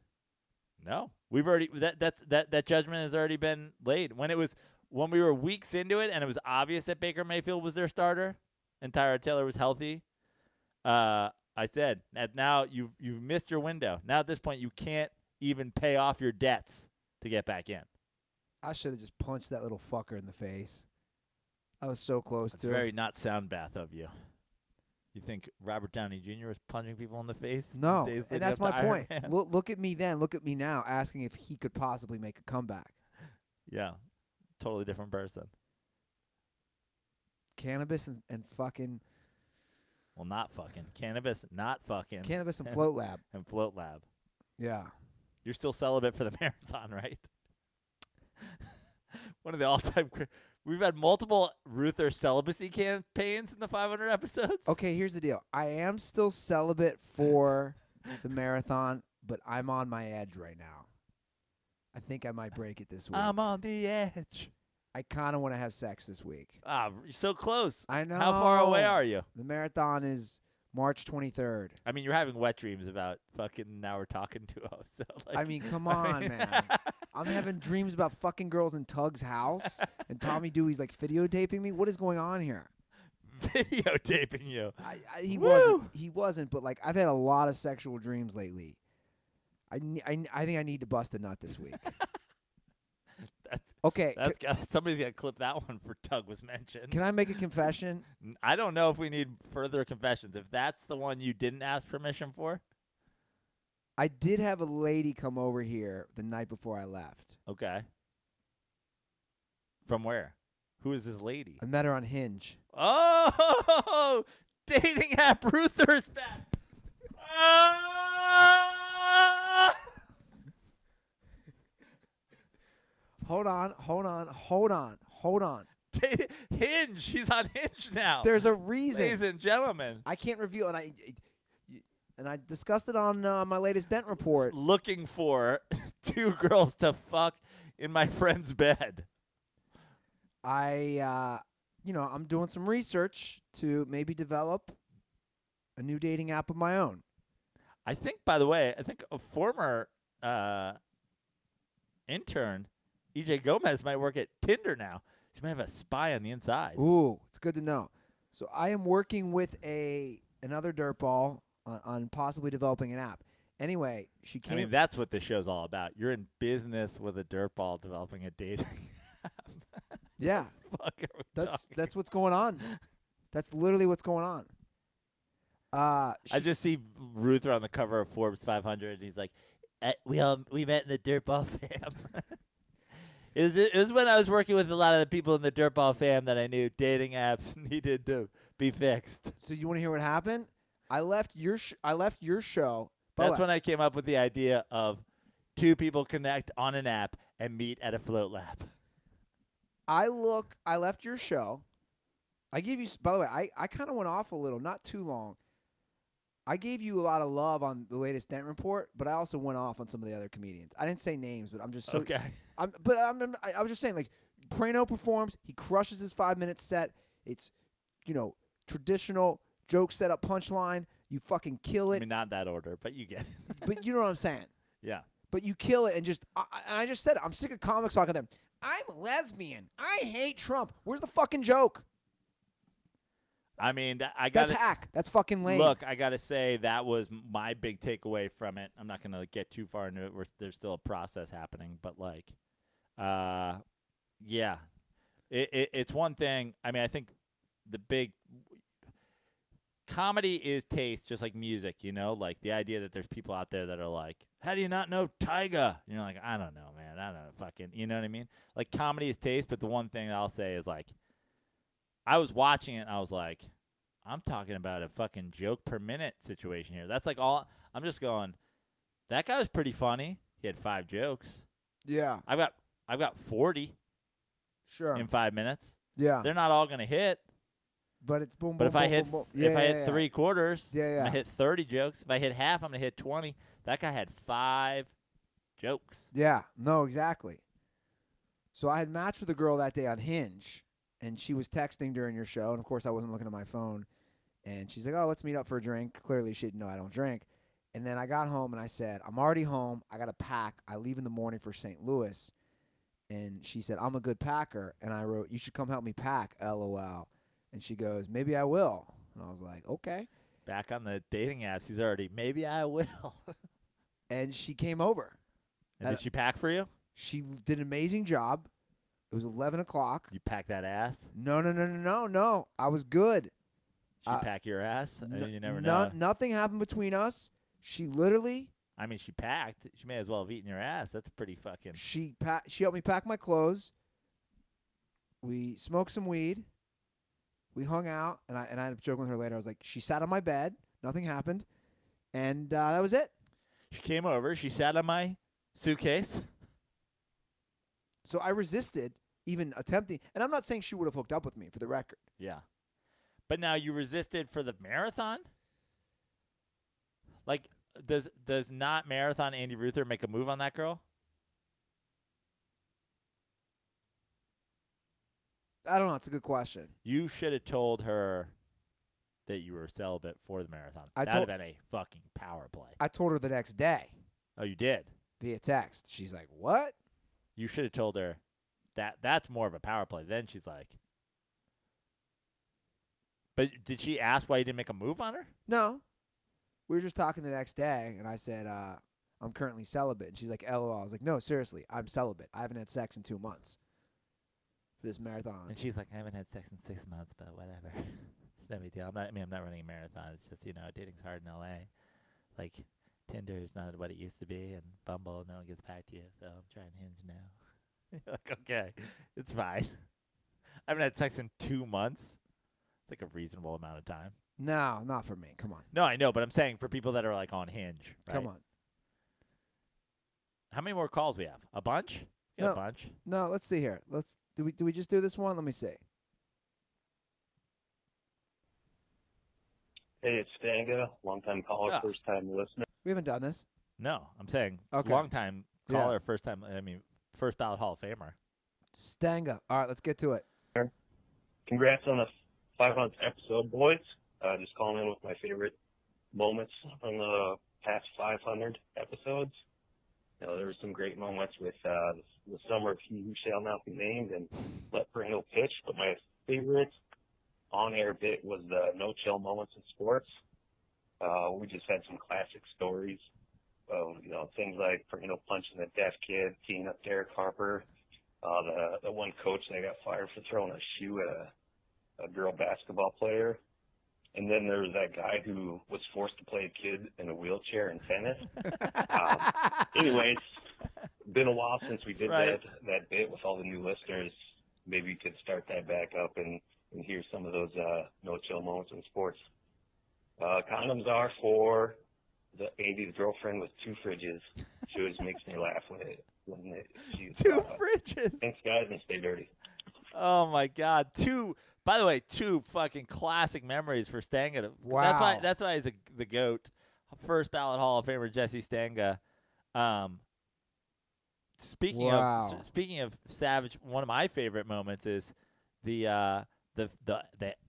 No, we've already that judgment has already been laid. When we were weeks into it and it was obvious that Baker Mayfield was their starter and Tyrod Taylor was healthy, I said that now you've missed your window. Now at this point you can't even pay off your debts to get back in. I should have just punched that little fucker in the face. I was so close It's to very not sound bath of you. You think Robert Downey Jr. was punching people in the face? No, Days and leading that's up to my Iron point. Man? Look at me then. Look at me now, asking if he could possibly make a comeback. Yeah, totally different person. Cannabis and fucking. Well, not fucking. Cannabis, not fucking. Cannabis and Float Lab. And Float Lab. Yeah. You're still celibate for the marathon, right? One of the all-time. We've had multiple Ruther celibacy campaigns in the 500 episodes. Okay, here's the deal. I am still celibate for the marathon, but I'm on my edge right now. I think I might break it this week. I'm on the edge. I kind of want to have sex this week. Ah, you're so close. I know. How far away are you? The marathon is March 23rd. I mean, you're having wet dreams about fucking now we're talking to us. So I mean, come on, man. I'm having dreams about fucking girls in Tug's house, and Tommy Dewey's like videotaping me. What is going on here? Videotaping you. He wasn't, but like I've had a lot of sexual dreams lately. I think I need to bust a nut this week. Somebody's got to clip that one for Tug was mentioned. Can I make a confession? I don't know if we need further confessions. If that's the one you didn't ask permission for. I did have a lady come over here the night before I left. Okay. From where? Who is this lady? I met her on Hinge. Oh, dating app Ruther's back. Hold on. Hinge. She's on Hinge now. There's a reason. Ladies and gentlemen. I can't reveal, and I discussed it on my latest Dent report. Looking for 2 girls to fuck in my friend's bed. I'm doing some research to maybe develop a new dating app of my own. I think, by the way, a former intern, EJ Gomez, might work at Tinder now. She might have a spy on the inside. Ooh, it's good to know. So I am working with another dirtball on possibly developing an app. Anyway, she came. I mean, that's what the show's all about. You're in business with a dirtball developing a dating app. Yeah, Fuck are we that's talking? what's going on. That's literally what's going on. I just see Ruther on the cover of Forbes 500. And he's like, we met in the Dirtball fam. It was when I was working with a lot of the people in the Dirtball fam that I knew dating apps needed to be fixed. So you want to hear what happened? I left your show. That's when I came up with the idea of two people connect on an app and meet at a float lap. I left your show. I gave you. By the way, I kind of went off a little, not too long. I gave you a lot of love on the latest Dent Report, but I also went off on some of the other comedians. I didn't say names, but I'm just so Okay. I was just saying, like, Prano performs. He crushes his 5-minute set. It's, traditional joke setup punchline. You fucking kill I it. mean, not in that order, but you get it. But you know what I'm saying. Yeah. But you kill it, and I just said it. I'm sick of comics talking to them. I'm a lesbian. I hate Trump. Where's the fucking joke? I mean, That's hack. That's fucking lame. Look, I got to say that was my big takeaway from it. I'm not going to get too far into it. There's still a process happening. But, yeah. It's one thing. I mean, I think the big comedy is taste, just like music, Like the idea that there's people out there that are like, how do you not know Tyga? You're like, I don't know, man. I don't know. Fucking, you know what I mean? Like, comedy is taste. But the one thing I'll say is, like, I was watching it, and I was like, I'm talking about a fucking joke per minute situation here. That's like all – I'm just going, that guy was pretty funny. He had 5 jokes. Yeah. I've got 40 Sure. in 5 minutes. Yeah. They're not all going to hit. But it's boom, But boom, boom, boom, boom. if I hit 3 quarters, Yeah, yeah. I'm going to hit 30 jokes. If I hit half, I'm going to hit 20. That guy had 5 jokes. Yeah. No, exactly. So I had matched with a girl that day on Hinge, and she was texting during your show, and of course I wasn't looking at my phone. And she's like, oh, let's meet up for a drink. Clearly she didn't know I don't drink. And then I got home, and I said, I'm already home. I got to pack. I leave in the morning for St. Louis. And she said, I'm a good packer. And I wrote, you should come help me pack, LOL. And she goes, maybe I will. And I was like, okay. Back on the dating apps, he's already, maybe I will. And she came over. And did she pack for you? She did an amazing job. It was 11 o'clock. You packed that ass? No. I was good. She pack your ass? You never know. Nothing happened between us. She literally. I mean, she packed. She may as well have eaten your ass. That's pretty fucking. She helped me pack my clothes. We smoked some weed. We hung out, and I ended up joking with her later. I was like, she sat on my bed. Nothing happened, and that was it. She came over. She sat on my suitcase. So I resisted even attempting, and I'm not saying she would have hooked up with me, for the record. Yeah. But now you resisted for the marathon? Like, does not marathon Andy Ruther make a move on that girl? I don't know. It's a good question. You should have told her that you were celibate for the marathon. That would have been a fucking power play. I told her the next day. Oh, you did? Via text. She's like, what? You should have told her that's more of a power play. Then she's like. But did she ask why you didn't make a move on her? No. We were just talking the next day, and I said, I'm currently celibate. And she's like, LOL. I was like, no, seriously, I'm celibate. I haven't had sex in 2 months for this marathon. And she's like, I haven't had sex in 6 months, but whatever. It's no big deal. I'm not running a marathon. It's just, dating's hard in L.A. Like, Tinder is not what it used to be, and Bumble, no one gets back to you, so I'm trying Hinge now. Like, okay, it's fine. I haven't had sex in 2 months. It's like a reasonable amount of time. No, not for me. Come on. No, I know, but I'm saying for people that are like on Hinge. Right? Come on. How many more calls we have? A bunch? A bunch. No, let's see here. Do we just do this one? Let me see. Hey, it's Stanga, long-time caller, first-time listener. We haven't done this. No, I'm saying okay. Long-time caller, first ballot Hall of Famer. Stanga. All right, let's get to it. Congrats on the 500th episode, boys. Just calling in with my favorite moments on the past 500 episodes. There were some great moments with the summer of He Who Shall Not Be Named and Let Brando Pitch, but my favorite on-air bit was the no-chill moments in sports. We just had some classic stories. things like, punching the deaf kid, teeing up Derek Harper, the one coach that got fired for throwing a shoe at a girl basketball player. And then there was that guy who was forced to play a kid in a wheelchair in tennis. Anyways, been a while since we did that bit with all the new listeners. Maybe we could start that back up and hear some of those no-chill moments in sports. Condoms are for Andy's girlfriend with 2 fridges. She always makes me laugh when she's 2 fridges. Thanks, guys, and stay dirty. Oh my God, 2. By the way, 2 fucking classic memories for Stanga. Wow. That's why he's the GOAT. First ballot Hall of Famer Jesse Stanga. Speaking of savage, one of my favorite moments is the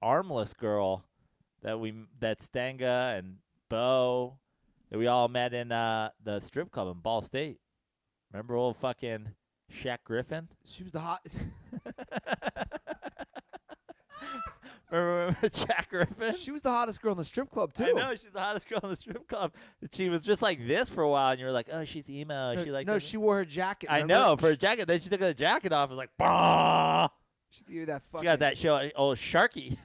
armless girl that Stanga and Bo that we all met in the strip club in Ball State. Remember old fucking Shaq Griffin? She was the hot. Remember Shaq Griffin? She was the hottest girl in the strip club too. I know, she's the hottest girl in the strip club. She was just like this for a while, and you were like, "Oh, she's emo." She wore her jacket. I know, for her jacket. Then she took the jacket off. It was like, bah! She gave you that fucking. She got that show, old Sharky.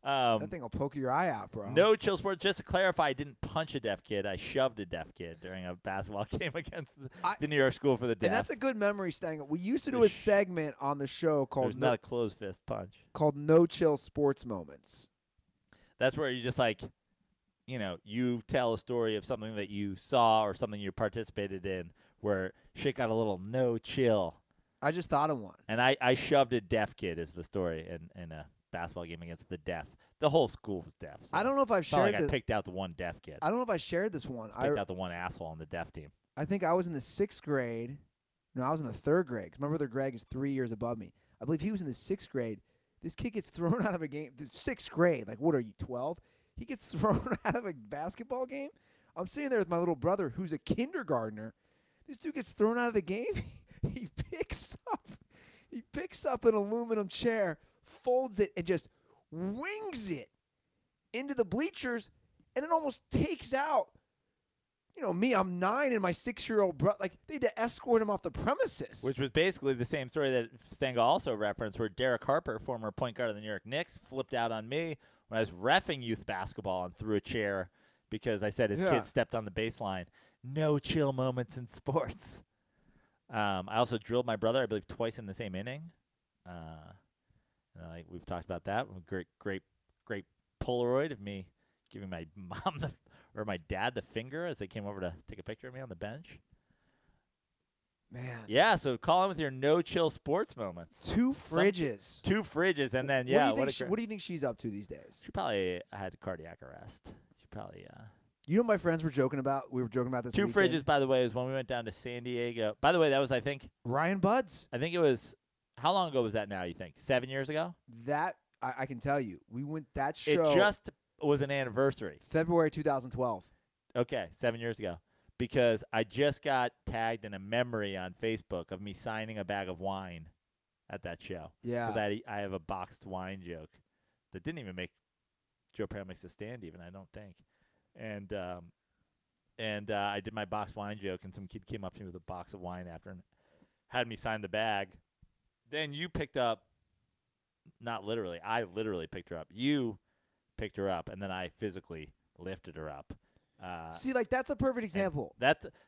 That thing will poke your eye out, bro. No chill sports. Just to clarify, I didn't punch a deaf kid. I shoved a deaf kid during a basketball game against the New York School for the Deaf. And that's a good memory, Stanga. We used to do a segment on the show called not a closed fist punch. Called No Chill Sports Moments. That's where you just you tell a story of something that you saw or something you participated in where shit got a little no chill. I just thought of one. And I shoved a deaf kid is the story in a basketball game against the deaf. The whole school was deaf. So I don't know if I've shared I picked out the one deaf kid. I don't know if I shared this one. I picked out the one asshole on the deaf team. I think I was in the 6th grade. No, I was in the 3rd grade. 'Cause my brother Greg is 3 years above me. I believe he was in the 6th grade. This kid gets thrown out of a game. 6th grade. Like, what are you, 12? He gets thrown out of a basketball game. I'm sitting there with my little brother, who's a kindergartner. This dude gets thrown out of the game. He picks up an aluminum chair, folds it, and just wings it into the bleachers, and it almost takes out, me, I'm 9 and my 6-year-old brother. Like, they had to escort him off the premises. Which was basically the same story that Stanga also referenced, where Derek Harper, former point guard of the New York Knicks, flipped out on me when I was reffing youth basketball and threw a chair because I said his kid stepped on the baseline. No chill moments in sports. I also drilled my brother, I believe, twice in the same inning. We've talked about that. Great Polaroid of me giving my mom or my dad the finger as they came over to take a picture of me on the bench. Man. Yeah, so call in with your no-chill sports moments. 2 fridges. 2 fridges, and then, what do you think she's up to these days? She probably had cardiac arrest. She probably, You know what my friends were joking about? We were joking about this 2 weekend. fridges, by the way, is when we went down to San Diego. By the way, that was, I think. Ryan Buds. I think it was, how long ago was that now, you think? 7 years ago? That, I can tell you. We went that show. It just was an anniversary. February 2012. Okay, 7 years ago. Because I just got tagged in a memory on Facebook of me signing a bag of wine at that show. Yeah. Because I have a boxed wine joke that didn't even make Joe Paramix a stand even, I don't think. And I did my boxed wine joke, and some kid came up to me with a box of wine after and had me sign the bag. Then you picked up, not literally, I literally picked her up. You picked her up, and then I physically lifted her up. See, that's a perfect example.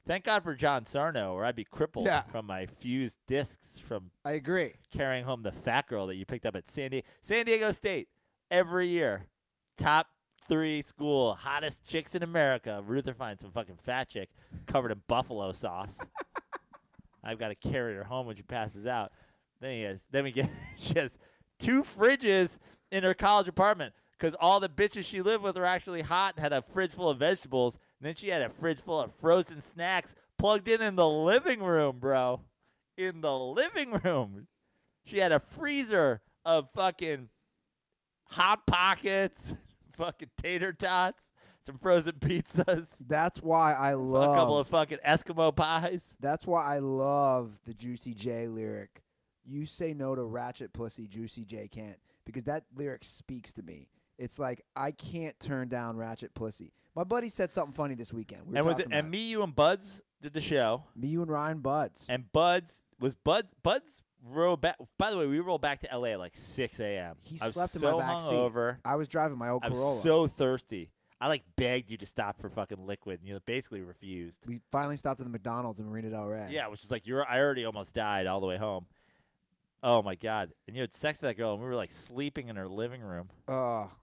Thank God for John Sarno, or I'd be crippled from my fused discs from I agree. Carrying home the fat girl that you picked up at San Diego State every year. Top 3 school, hottest chicks in America. Ruther finds some fucking fat chick covered in buffalo sauce. I've got to carry her home when she passes out. Then she has 2 fridges in her college apartment. Because all the bitches she lived with were actually hot and had a fridge full of vegetables. And then she had a fridge full of frozen snacks plugged in the living room, bro. In the living room. She had a freezer of fucking Hot Pockets, fucking tater tots, some frozen pizzas. That's why I love. A couple of fucking Eskimo pies. That's why I love the Juicy J lyric. You say no to ratchet pussy, Juicy J can't. Because that lyric speaks to me. It's like I can't turn down ratchet pussy. My buddy said something funny this weekend. We were And was talking it? about And me, you, and Buds did the show. me, you, and Ryan Buds. And Buds rolled back. By the way, we rolled back to LA at like 6 a.m. He I was slept in so my back seat. hungover. I was driving my old I Corolla. was so thirsty. I like begged you to stop for fucking liquid, and you basically refused. We finally stopped at the McDonald's in Marina Del Rey. Yeah, which is like I already almost died all the way home. Oh my God! And you had sex with that girl, and we were like sleeping in her living room.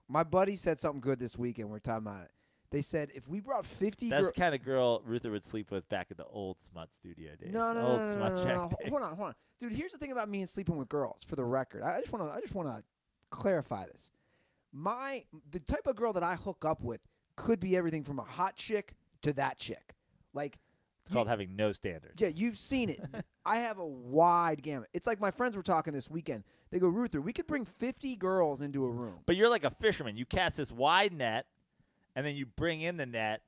My buddy said something good this weekend. We're talking about it. They said if we brought 50 That's the kind of girl Ruther would sleep with back in the old Smut studio days. No. Smut Check days. Hold on. Dude, here's the thing about me and sleeping with girls, for the record. I just want to clarify this. The type of girl that I hook up with could be everything from a hot chick to that chick. Like, It's called having no standards. yeah, you've seen it. I have a wide gamut. It's like my friends were talking this weekend. They go, Ruther, we could bring 50 girls into a room. But you're like a fisherman. You cast this wide net, and then you bring in the net,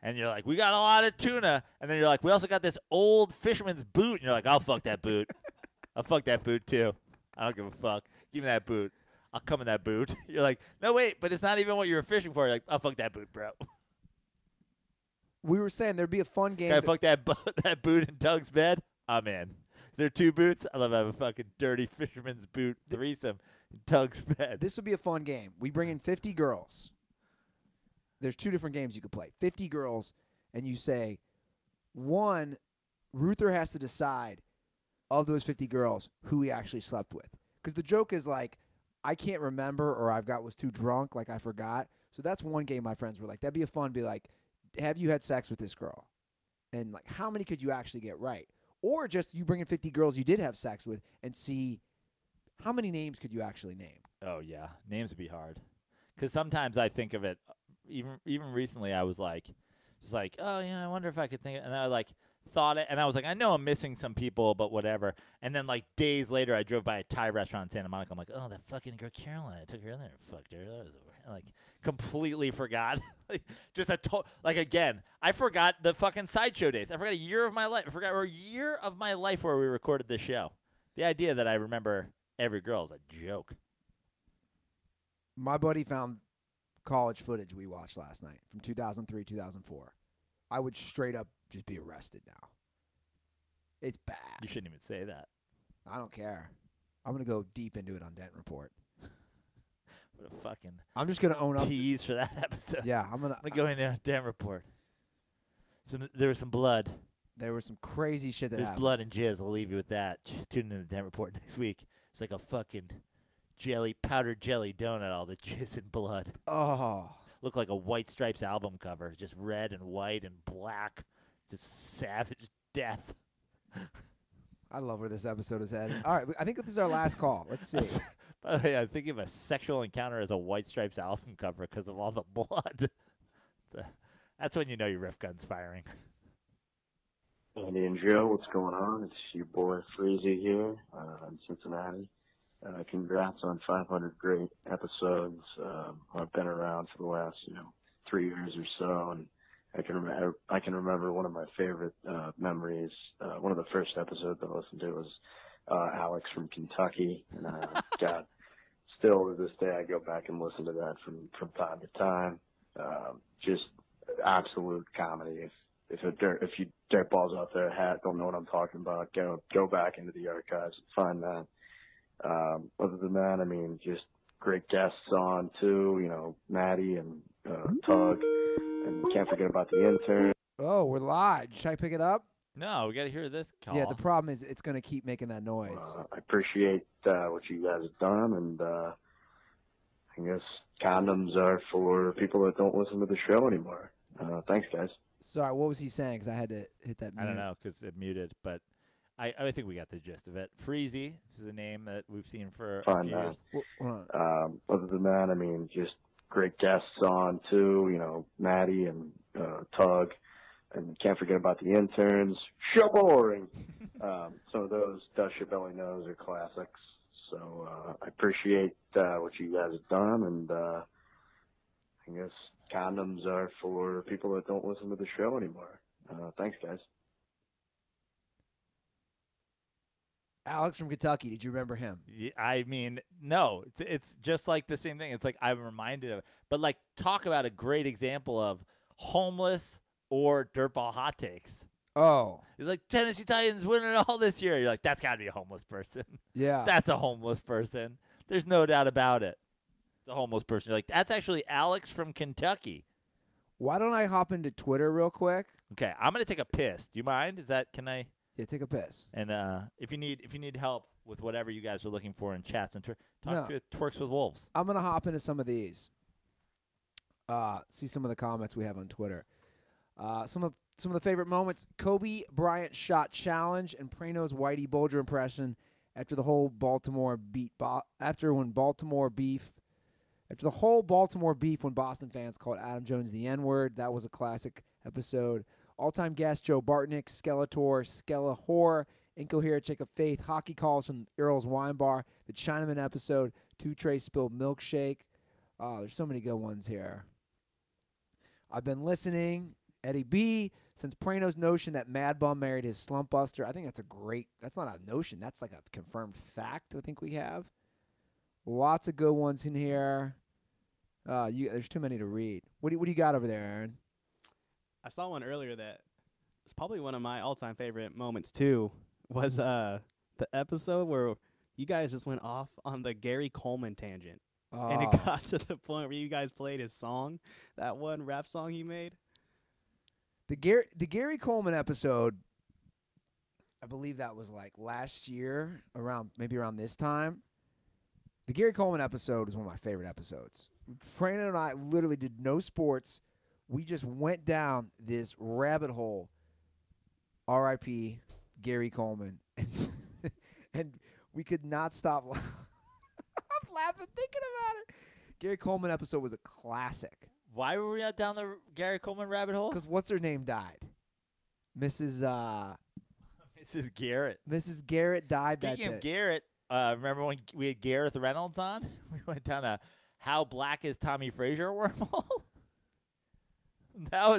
and you're like, we got a lot of tuna. And then you're like, we also got this old fisherman's boot. And you're like, I'll fuck that boot. I'll fuck that boot, too. I don't give a fuck. Give me that boot. I'll come in that boot. You're like, no, wait, but it's not even what you were fishing for. You're like, I'll fuck that boot, bro. We were saying there'd be a fun game. Can I fuck that boot in Doug's bed? I'm in. Is there 2 boots? I love having a fucking dirty fisherman's boot threesome in Doug's bed. This would be a fun game. We bring in 50 girls. There's 2 different games you could play. 50 girls, and you say, one, Ruther has to decide of those 50 girls who he actually slept with. Because the joke is like, I can't remember, or was too drunk, like I forgot. So that's one game my friends were like, that'd be a fun, be like, have you had sex with this girl? And like, how many could you actually get right? Or just you bring in 50 girls you did have sex with and see how many names could you actually name? Oh, yeah. Names would be hard. Because sometimes I think of it, even recently I was like, just like, oh, yeah, I wonder if I could think of it. And I like thought it, and I was like, I know I'm missing some people, but whatever. And then like days later, I drove by a Thai restaurant in Santa Monica. I'm like, oh, that fucking girl Caroline. I took her in there and fucked her. That was like completely forgot. Like just like again, I forgot the fucking sideshow days. I forgot a year of my life. I forgot a year of my life where we recorded this show. The idea that I remember every girl is a joke. My buddy found college footage we watched last night from 2003, 2004. I would straight up just be arrested now. It's bad. You shouldn't even say that. I don't care. I'm going to go deep into it on Dent Report. What a fucking I'm just going to own up. tease for that episode. Yeah, I'm going to go into a damn report. There was some blood. There was some crazy shit that There's happened. blood and jizz. I'll leave you with that. Tune in to the damn report next week. It's like a fucking powdered jelly donut, all the jizz and blood. Oh. Look like a White Stripes album cover. Just red and white and black. Just savage death. I love where this episode is headed. All right, I think this is our last call. Let's see. By the way, I'm thinking of a sexual encounter as a White Stripes album cover because of all the blood. That's when you know your riff gun's firing. Andy and Joe, what's going on? It's your boy Freezy here in Cincinnati. Congrats on 500 great episodes. I've been around for the last, 3 years or so, and I can remember one of my favorite memories. One of the first episodes I listened to was Alex from Kentucky, and God, still to this day I go back and listen to that from time to time. Just absolute comedy. If you dirtballs out there don't know what I'm talking about, go back into the archives and find that. Other than that, I mean, just great guests on too, Maddie and Tug, and can't forget about the intern. Oh, we're live. Should I pick it up? No, we got to hear this call. Yeah, the problem is it's going to keep making that noise. I appreciate what you guys have done, and I guess condoms are for people that don't listen to the show anymore. Thanks, guys. Sorry, what was he saying? Because I had to hit that mute. I don't know because it muted, but I think we got the gist of it. Freezy, this is a name that we've seen for a few years. Other than that, I mean, just great guests on too, Maddie and Tug, and can't forget about the interns. Show boring. Some of those Does Your Belly Knows are classics. So I appreciate what you guys have done, and I guess condoms are for people that don't listen to the show anymore. Thanks, guys. Alex from Kentucky. Did you remember him? I mean, no. It's just like the same thing. It's like I'm reminded of it. But, like, talk about a great example of homeless or dirtball hot takes. Oh. He's like, Tennessee Titans winning all this year. You're like, that's got to be a homeless person. Yeah. That's a homeless person. There's no doubt about it. The homeless person. You're like, that's actually Alex from Kentucky. Why don't I hop into Twitter real quick? Okay, I'm gonna take a piss. Do you mind? Can I? Yeah, take a piss. And if you need help with whatever you guys are looking for in chats and talk No. to Twerks with Wolves. I'm gonna hop into some of these. See some of the comments we have on Twitter. Some of the favorite moments: Kobe Bryant shot challenge and Prano's Whitey Bulger impression after the whole Baltimore After the whole Baltimore beef when Boston fans called Adam Jones the N-word. That was a classic episode. All-time guest Joe Bartnick, Skeletor, Skelehor, Incoherent Check of Faith, hockey calls from Earl's Wine Bar, the Chinaman episode, Two Trays Spilled Milkshake. There's so many good ones here. I've been listening. Eddie B. Since Prano's notion that Mad Bum married his slump buster, I think that's not a notion. That's like a confirmed fact I think we have. Lots of good ones in here. There's too many to read. What do you got over there, Aaron? I saw one earlier that is probably one of my all-time favorite moments too. Was the episode where you guys just went off on the Gary Coleman tangent, and it got to the point where you guys played his song, that one rap song he made. The Gary Coleman episode, I believe that was like last year, maybe around this time. The Gary Coleman episode is one of my favorite episodes. Prano and I literally did no sports. We just went down this rabbit hole. R.I.P. Gary Coleman. And we could not stop laughing. I'm laughing thinking about it. Gary Coleman episode was a classic. Why were we not down the Gary Coleman rabbit hole? Because what's her name died? Mrs. Garrett. Mrs. Garrett died that day. Speaking of Garrett, remember when we had Gareth Reynolds on? We went down a How Black is Tommy Frazier wormhole? That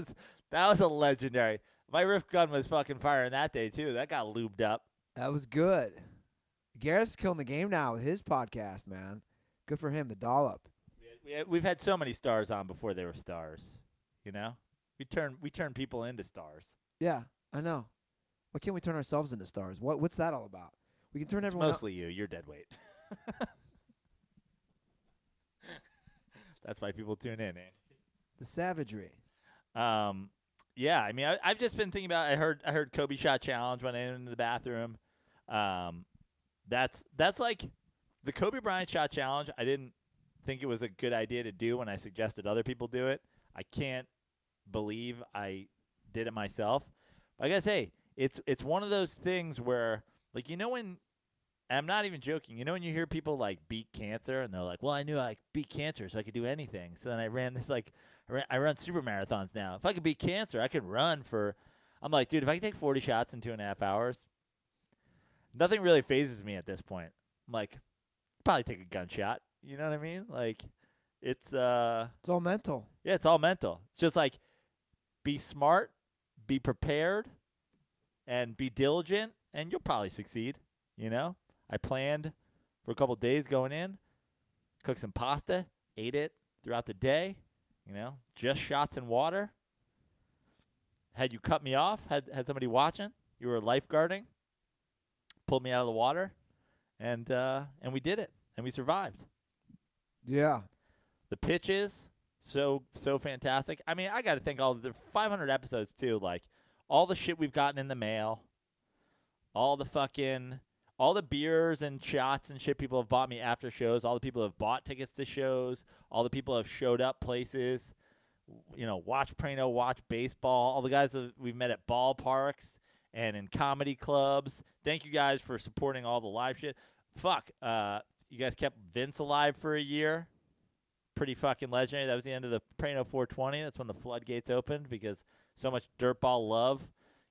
was a legendary. My riff gun was fucking firing that day, too. That got lubed up. That was good. Gareth's killing the game now with his podcast, man. Good for him, the dollop. We've had so many stars on before they were stars, you know? We turn people into stars. Yeah, I know. Why can't we turn ourselves into stars? What's that all about? We can turn everyone. Mostly you. You're dead weight. That's why people tune in, eh? The savagery. Yeah. I mean, I've just been thinking about. I heard Kobe shot challenge when I went into the bathroom. That's like the Kobe Bryant shot challenge. I didn't think it was a good idea to do when I suggested other people do it. I can't believe I did it myself. But I gotta say, it's one of those things where, like, you know, when I'm not even joking, you know, when you hear people like beat cancer and they're like, well, I knew I beat cancer so I could do anything. So then I ran this, like, I run super marathons now. If I could beat cancer, I could run for, I'm like, dude, if I could take 40 shots in 2.5 hours, nothing really phases me at this point. I'm like, probably take a gunshot. You know what I mean? Like, it's all mental. Yeah, it's all mental. It's just like, be smart, be prepared, and be diligent, and you'll probably succeed, you know? I planned for a couple days going in, cooked some pasta, ate it throughout the day, you know, just shots in water. Had you cut me off, had somebody watching, you were lifeguarding, pulled me out of the water, and we did it, and we survived. Yeah. The pitches, so fantastic. I mean, I got to think all the 500 episodes, too, like, all the shit we've gotten in the mail, all the beers and shots and shit people have bought me after shows, all the people who have bought tickets to shows, all the people who have showed up places, you know, watch Prano, watch baseball, all the guys that we've met at ballparks and in comedy clubs. Thank you guys for supporting all the live shit. Fuck, you guys kept Vince alive for a year. Pretty fucking legendary. That was the end of the Prano 420. That's when the floodgates opened because so much dirtball love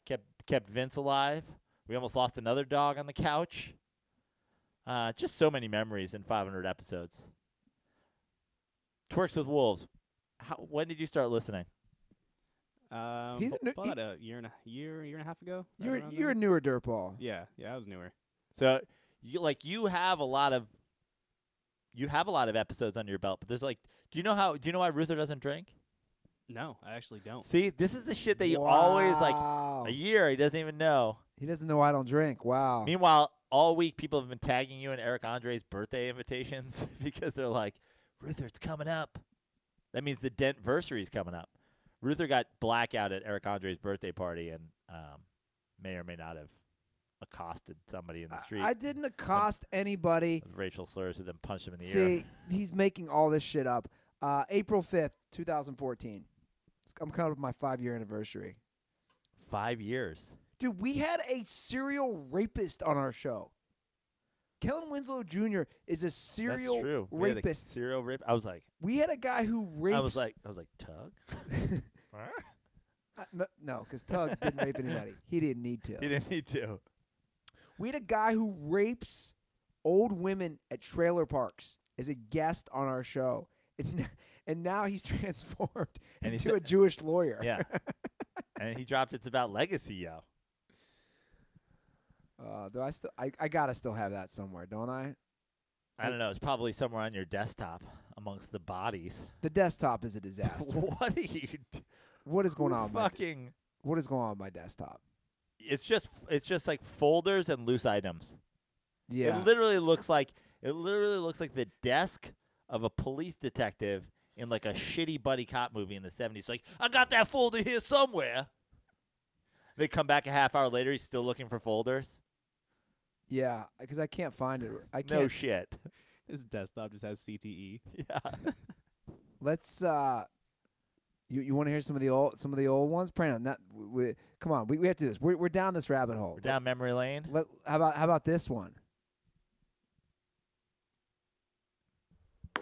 kept Vince alive. We almost lost another dog on the couch. Just so many memories in 500 episodes. Twerks with Wolves. When did you start listening? About a year and a half ago. You're a newer dirtball. Yeah, I was newer. So you have a lot of episodes under your belt, but there's do you know why Ruther doesn't drink? No, I actually don't. See, this is the shit that you always Wow. a year he doesn't even know. He doesn't know I don't drink. Wow. Meanwhile, all week people have been tagging you in Eric Andre's birthday invitations because they're like, Ruther, it's coming up. That means the Dentversary is coming up. Ruther got blackout at Eric Andre's birthday party and may or may not have accosted somebody in the street. I didn't accost anybody. With racial slurs and then punched him in the ear. See, he's making all this shit up. April 5th, 2014. I'm coming up with my 5-year anniversary. 5 years. Dude, we had a serial rapist on our show. Kellen Winslow Jr. is a serial That's true. We had a rapist. serial rape. I was like, We had a guy who rapes. I was like, Tug? No, because Tug didn't rape anybody. He didn't need to. He didn't need to. We had a guy who rapes old women at trailer parks as a guest on our show. And now he's transformed into a Jewish lawyer. Yeah. And he dropped It's About Legacy, yo. Do I gotta still have that somewhere, don't I? I don't know. It's probably somewhere on your desktop amongst the bodies. The desktop is a disaster. What are you What is going on? What is going on with my desktop? It's just like folders and loose items. Yeah. It literally looks like the desk of a police detective in like a shitty buddy cop movie in the 70s. Like, I got that folder here somewhere. They come back a half hour later, he's still looking for folders. Yeah, because I can't find it. I can't. No shit. His desktop just has CTE. Yeah. Let's you want to hear some of the old ones? Brandon, come on, we have to do this. We're down this rabbit hole. We're down memory lane. How about this one? Do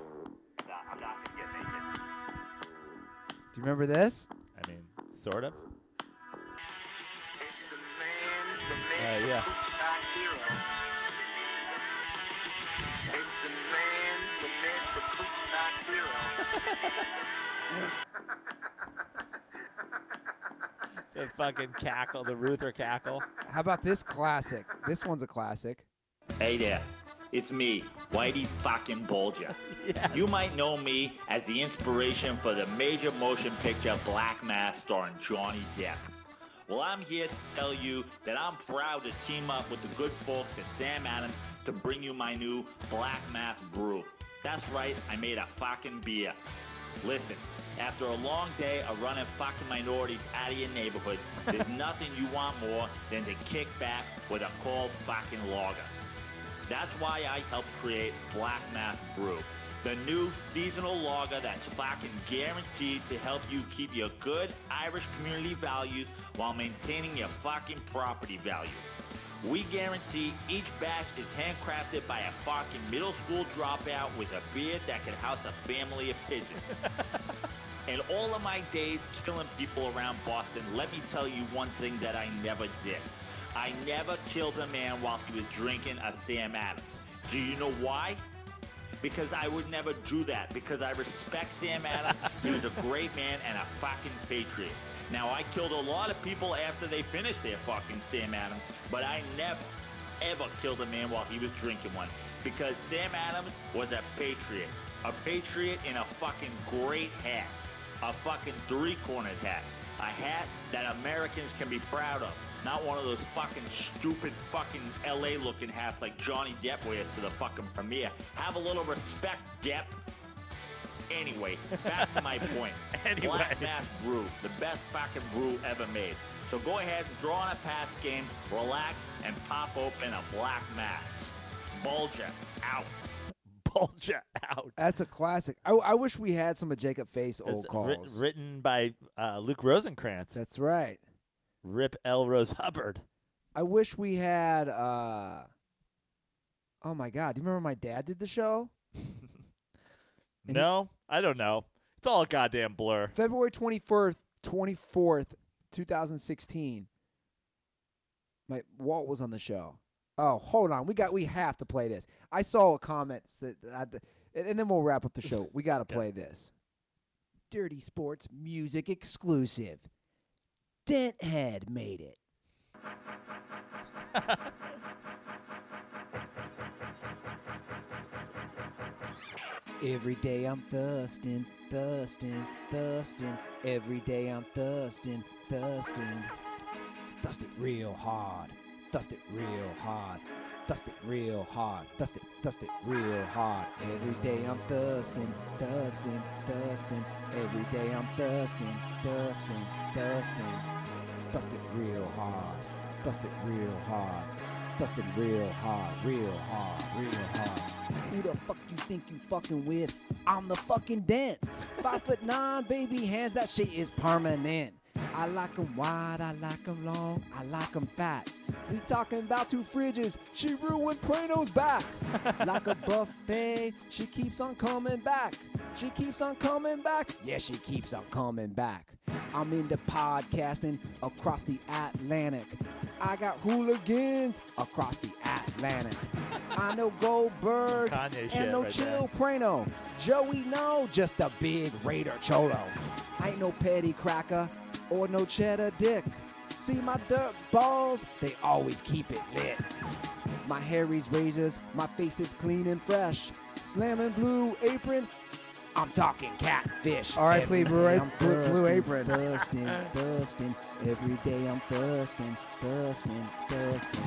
you remember this? I mean, sort of. Yeah. The fucking cackle, the Ruther cackle. How about this classic? This one's a classic. Hey there, it's me, Whitey fucking Bulger. Yes. You might know me as the inspiration for the major motion picture Black Mass starring Johnny Depp. Well, I'm here to tell you that I'm proud to team up with the good folks at Sam Adams to bring you my new Black Mass brew. That's right, I made a fucking beer. Listen, after a long day of running fucking minorities out of your neighborhood, there's nothing you want more than to kick back with a cold fucking lager. That's why I helped create Black Mass Brew, the new seasonal lager that's fucking guaranteed to help you keep your good Irish community values while maintaining your fucking property value. We guarantee each batch is handcrafted by a fucking middle school dropout with a beard that can house a family of pigeons. In all of my days killing people around Boston, let me tell you one thing that I never did. I never killed a man while he was drinking a Sam Adams. Do you know why? Because I would never do that. Because I respect Sam Adams. He was a great man and a fucking patriot. Now, I killed a lot of people after they finished their fucking Sam Adams, but I never, ever killed a man while he was drinking one. Because Sam Adams was a patriot. A patriot in a fucking great hat. A fucking three-cornered hat. A hat that Americans can be proud of. Not one of those fucking stupid fucking LA-looking hats like Johnny Depp wears to the fucking premiere. Have a little respect, Depp. Anyway, back to my point. Black Mass Brew, the best fucking brew ever made. So go ahead and throw on a Pats game, relax, and pop open a Black Mass. Bulger out. Bulger out. That's a classic. I wish we had some of Jacob Faye's old It's calls. written by Luke Rosencrantz. That's right. Rip L. Rose Hubbard. I wish we had. Oh my God! Do you remember my dad did the show? No, I don't know. It's all a goddamn blur. February 24th, 2016. Walt was on the show. Oh, hold on. We have to play this. I saw a comment and then we'll wrap up the show. We got to play this. Dirty Sports music exclusive. Denthead made it. Every day I'm thirsting, thirsting, thirsting. Every day I'm thirsting, thirsting. Thirst it real hard, thirst it real hard, thirst it real hard, thirst it real hard. Every day I'm thirsting, thirsting, thirsting. Every day I'm thirsting, thirsting, thirsting. Thirst it real hard, thirst it real hard, thirst it real hard, real hard, real hard. Who the fuck you think you fucking with? I'm the fucking dent. 5'9", baby hands, that shit is permanent. I like 'em wide, I like 'em long, I like 'em fat. We talking about 2 fridges, she ruined Prano's back. Like a buffet, she keeps on coming back. She keeps on coming back. Yeah, she keeps on coming back. I'm into podcasting across the Atlantic. I got hooligans across the Atlantic. I know Goldberg Kanye shit and no right Chill Prano. Joey, no, just a big Raider Cholo. I ain't no petty cracker or no cheddar dick. See my dirt balls, they always keep it lit. My Harry's razors, my face is clean and fresh. Slamming Blue Apron, I'm talking catfish. All right, Every please, day I'm Blue thirsting, Apron. Thirsting, thirsting. Every day I'm thirsting, thirsting, thirsting.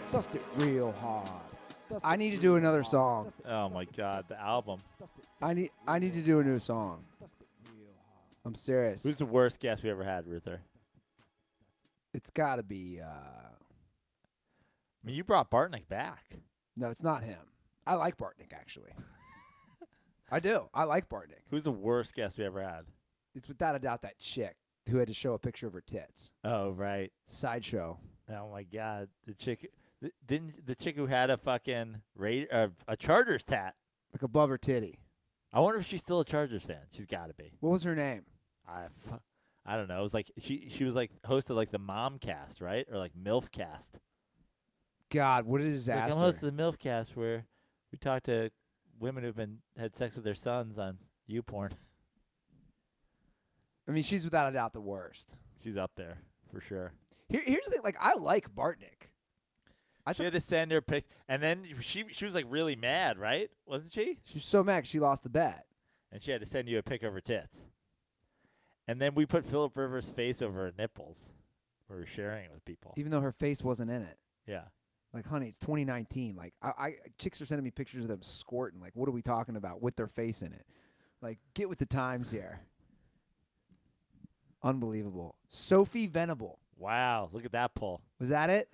Thirst it real hard. I need to do another song. Oh my God, the album. I need to do a new song. I'm serious. Who's the worst guest we ever had, Ruther? It's got to be. I mean, you brought Bartnick back. No, it's not him. I like Bartnick, actually. I do. I like Bartnick. Who's the worst guest we ever had? It's without a doubt that chick who had to show a picture of her tits. Oh, right. Sideshow. Oh my God, the chick. Didn't the chick who had a fucking a Chargers tat? Like above her titty. I wonder if she's still a Chargers fan. She's got to be. What was her name? I don't know. It was like she was like host of like the Mom Cast, right? Or like MILF Cast. God, what a disaster. Like I'm host of the MILF Cast where we talk to women who've had sex with their sons on YouPorn. I mean, she's without a doubt the worst. She's up there for sure. Here's the thing. Like, I like Bartnick. She had to send her pics, and then she was like really mad, right? Wasn't she? She was so mad she lost the bet. And she had to send you a pic of her tits. And then we put Phillip Rivers' face over her nipples. We were sharing it with people. Even though her face wasn't in it. Yeah. Like, honey, it's 2019. Like, chicks are sending me pictures of them squirting. Like, what are we talking about with their face in it? Like, get with the times here. Unbelievable. Sophie Venable. Wow, look at that pull. Was that it?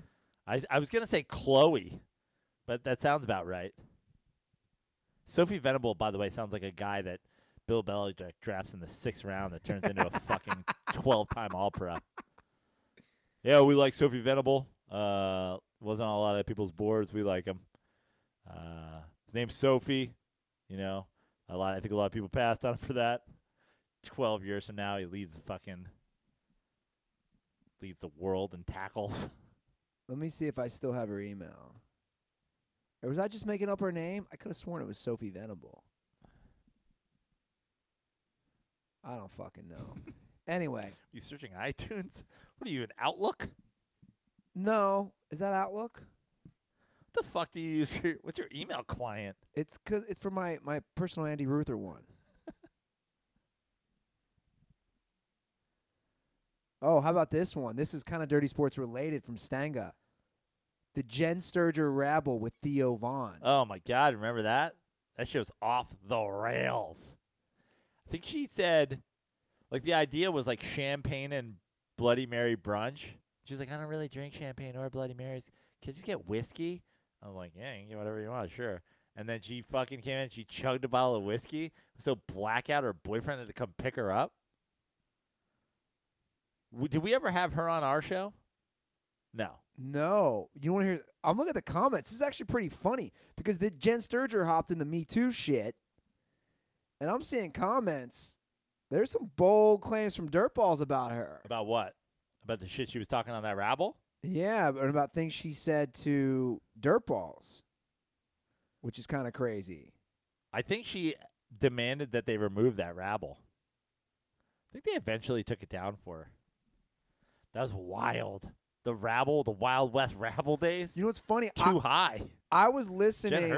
I was going to say Chloe, but that sounds about right. Sophie Venable, by the way, sounds like a guy that Bill Belichick drafts in the 6th round that turns into a fucking 12-time All-Pro. Yeah, we like Sophie Venable. Wasn't on a lot of people's boards. We like him. His name's Sophie. You know, I think a lot of people passed on him for that. 12 years from now, he leads the world in tackles. Let me see if I still have her email. Or was I just making up her name? I could have sworn it was Sophie Venable. I don't fucking know. Anyway. You searching iTunes? What are you, an Outlook? No. Is that Outlook? What the fuck do you use? What's your email client? It's for my personal Andy Ruther one. Oh, how about this one? This is kind of Dirty Sports related from Stanga. The Jen Sturger Rabble with Theo Vaughn. Oh, my God. Remember that? That shit was off the rails. I think she said, like, the idea was, like, champagne and Bloody Mary brunch. She's like, I don't really drink champagne or Bloody Marys. Can I just get whiskey? I was like, yeah, you can get whatever you want, sure. And then she fucking came in and she chugged a bottle of whiskey. So blackout, her boyfriend had to come pick her up. Did we ever have her on our show? No. No. You want to hear? I'm looking at the comments. This is actually pretty funny because the Jen Sturger hopped in the Me Too shit, and I'm seeing comments. There's some bold claims from Dirtballs about her. About what? About the shit she was talking on that rabble? Yeah, but about things she said to Dirtballs, which is kind of crazy. I think she demanded that they remove that rabble. I think they eventually took it down for her. That was wild. the rabble, the Wild West rabble days. You know what's funny? Too high. I was listening.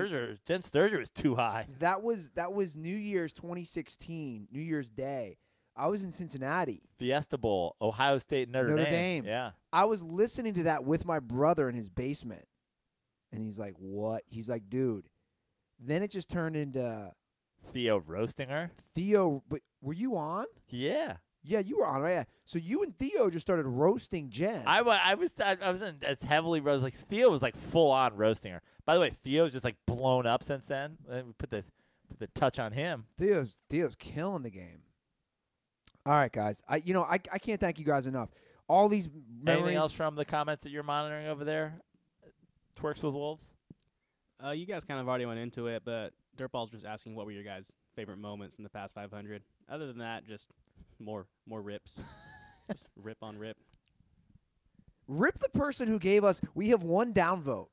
Jen Sturger was too high. That was New Year's 2016, New Year's Day. I was in Cincinnati. Fiesta Bowl, Ohio State, Notre Dame. Yeah. I was listening to that with my brother in his basement. And he's like, what? He's like, dude. Then it just turned into Theo roasting her. Theo, but were you on? Yeah. Yeah, you were on, right? Yeah. So you and Theo just started roasting Jen. I wasn't as heavily roasting. Like Theo was like full on roasting her. By the way, Theo's just like blown up since then. We put the touch on him. Theo's killing the game. All right, guys. I can't thank you guys enough. All these memories. Anything else from the comments that you're monitoring over there? Twerks with Wolves. You guys kind of already went into it, but DirtBall's just asking what were your guys' favorite moments from the past 500. Other than that, just more rips. Just rip on rip. Rip the person who gave us. We have one downvote,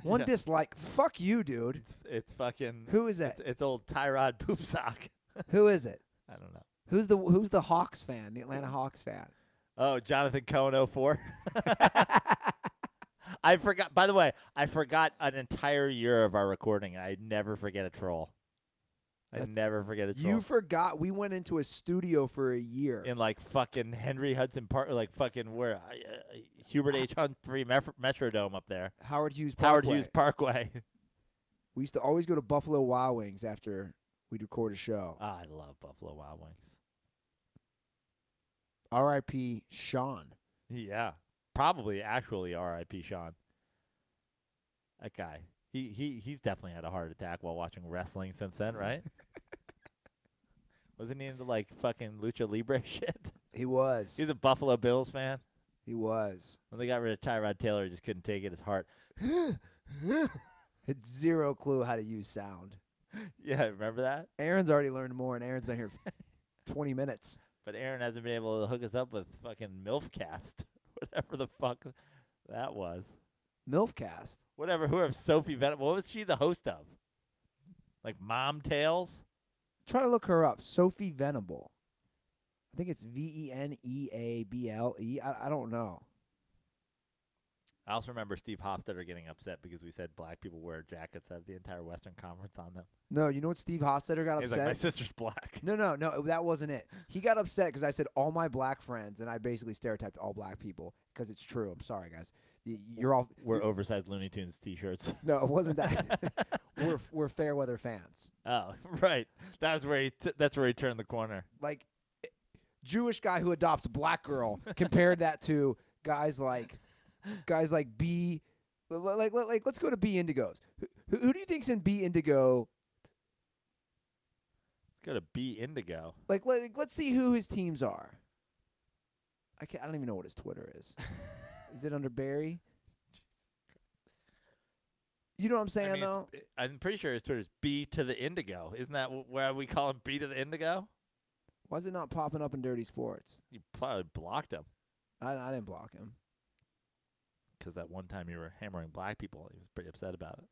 one Yeah. dislike. Fuck you, dude. It's fucking. Who is it? It's old Tyrod Poopsock. Who is it? I don't know. Who's the Hawks fan? The Atlanta Hawks fan. Oh, Jonathan Cohen 04. I forgot. By the way, I forgot an entire year of our recording. I never forget a troll. I never forget a troll. You forgot we went into a studio for a year. In like fucking Henry Hudson Park, like fucking where Hubert H. Humphrey Metrodome up there. Howard Hughes Parkway. We We used to always go to Buffalo Wild Wings after we'd record a show. I love Buffalo Wild Wings. R.I.P. Sean. Yeah, probably actually R.I.P. Sean. That guy. He's definitely had a heart attack while watching wrestling since then, right? Wasn't he into like fucking lucha libre shit? He was. He's a Buffalo Bills fan. He was. When they got rid of Tyrod Taylor, he just couldn't take it. His heart. Had zero clue how to use sound. Yeah, remember that? Aaron's already learned more, and Aaron's been here 20 minutes. But Aaron hasn't been able to hook us up with fucking MILFcast. Whatever the fuck that was. MILFcast? Whoever Sophie Venable. What was she the host of? Like Mom Tales? Try to look her up. Sophie Venable. I think it's Veneable. I don't know. I also remember Steve Hofstetter getting upset because we said black people wear jackets that have the entire Western Conference on them. No, you know what Steve Hofstetter got He's upset? like, my sister's black. No, that wasn't it. He got upset because I said all my black friends, and I basically stereotyped all black people because it's true. I'm sorry, guys. You're all we're oversized Looney Tunes T-shirts. No, it wasn't that. we're fair weather fans. Oh, right. That's where he turned the corner. Like Jewish guy who adopts a black girl compared that to guys like B. Like let's go to B Indigos. Who do you think's in B Indigo? Let's go to B Indigo. Like let's see who his teams are. I don't even know what his Twitter is. Is it under Barry? You know what I'm saying, though? I'm pretty sure his Twitter is B to the Indigo. Isn't that where we call him B to the Indigo? Why is it not popping up in Dirty Sports? You probably blocked him. I didn't block him. Because that one time you were hammering black people, he was pretty upset about it.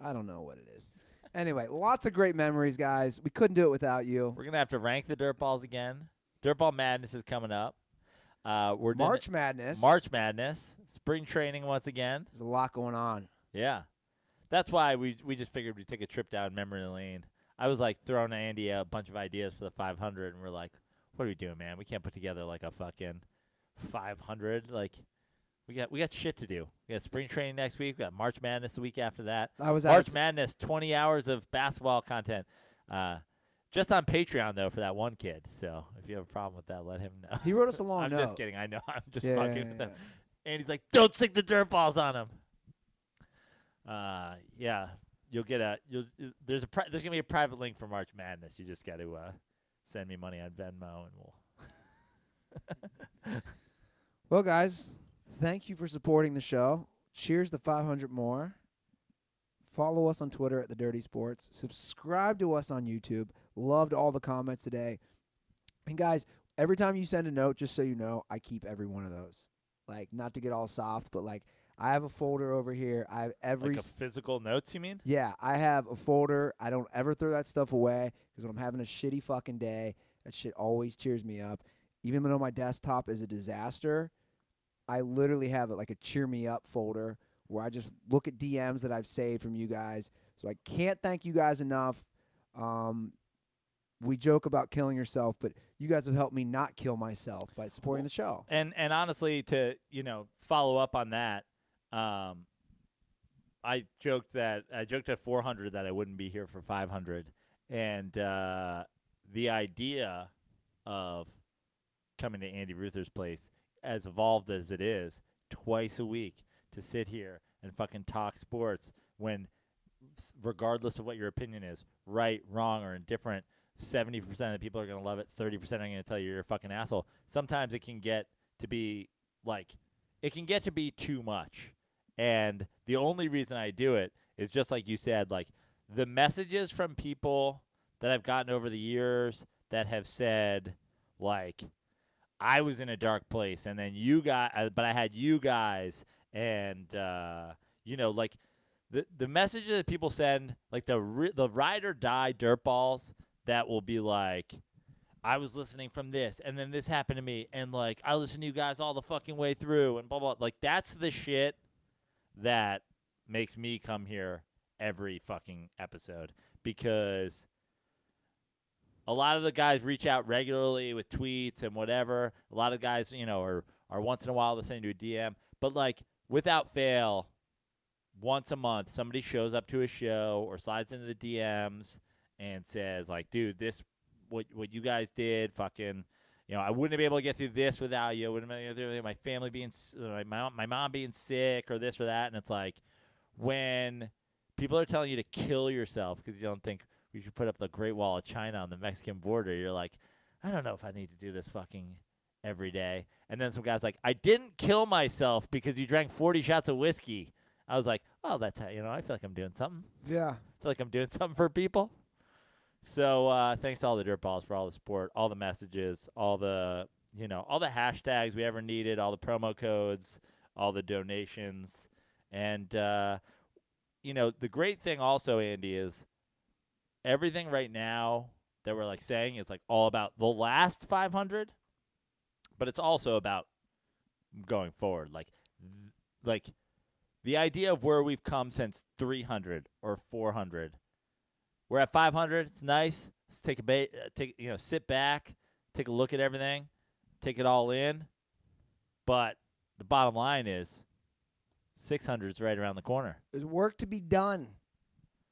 I don't know what it is. Anyway, lots of great memories, guys. We couldn't do it without you. We're going to have to rank the dirt balls again. Dirtball Madness is coming up. March Madness. March Madness. Spring training once again. There's a lot going on. Yeah. That's why we just figured we'd take a trip down memory lane. I was like throwing Andy a bunch of ideas for the 500, and we're like, what are we doing, man? We can't put together like a fucking 500. Like, we got shit to do. We got spring training next week. We got March Madness the week after that. March Madness, 20 hours of basketball content. Just on Patreon, though, for that one kid. So if you have a problem with that, let him know. He wrote us a long note. I'm just kidding. I know. I'm just fucking with him. And he's like, don't stick the dirt balls on him. Yeah. You'll get there's gonna be a private link for March Madness. You just got to send me money on Venmo, and we'll. Well, guys, thank you for supporting the show. Cheers to 500 more. Follow us on Twitter at The Dirty Sports. Subscribe to us on YouTube. Loved all the comments today. And, guys, every time you send a note, just so you know, I keep every one of those. Like, not to get all soft, but, like, I have a folder over here. I have every... Like a physical notes, you mean? Yeah, I have a folder. I don't ever throw that stuff away because when I'm having a shitty fucking day, that shit always cheers me up. Even though my desktop is a disaster, I literally have like a cheer me up folder where I just look at DMs that I've saved from you guys. So I can't thank you guys enough. We joke about killing yourself, but you guys have helped me not kill myself by supporting the show. And honestly, to follow up on that, I joked at 400 that I wouldn't be here for 500, and the idea of coming to Andy Ruther's place, as evolved as it is, twice a week to sit here and fucking talk sports when, regardless of what your opinion is, right, wrong, or indifferent, 70% of the people are going to love it, 30% are going to tell you you're a fucking asshole. Sometimes it can get to be too much. And the only reason I do it is just like you said, like the messages from people that I've gotten over the years that have said, like, I was in a dark place, and then but I had you guys, and like the messages that people send, like the ride or die dirtballs that will be like, I was listening from this, and then this happened to me, and like I listened to you guys all the fucking way through, and blah blah. Like that's the shit that makes me come here every fucking episode, because a lot of the guys reach out regularly with tweets and whatever. A lot of guys, are once in a while listening to a DM. But, like, without fail, once a month, somebody shows up to a show or slides into the DMs and says, like, dude, what you guys did, fucking, I wouldn't be able to get through this without you. I wouldn't be able to get through my family being, my mom being sick or this or that. And it's like, when people are telling you to kill yourself because you don't think we should put up the Great Wall of China on the Mexican border, you're like, I don't know if I need to do this fucking every day. And then some guy's like, I didn't kill myself because you drank 40 shots of whiskey. I was like, oh, that's how, I feel like I'm doing something. Yeah. I feel like I'm doing something for people. So thanks to all the dirtballs for all the support, all the messages, all the hashtags we ever needed, all the promo codes, all the donations. And, the great thing also, Andy, is everything right now that we're like saying is like all about the last 500, but it's also about going forward. Like the idea of where we've come since 300 or 400. We're at 500. It's nice. Let's sit back, take a look at everything, take it all in. But the bottom line is 600 is right around the corner. There's work to be done.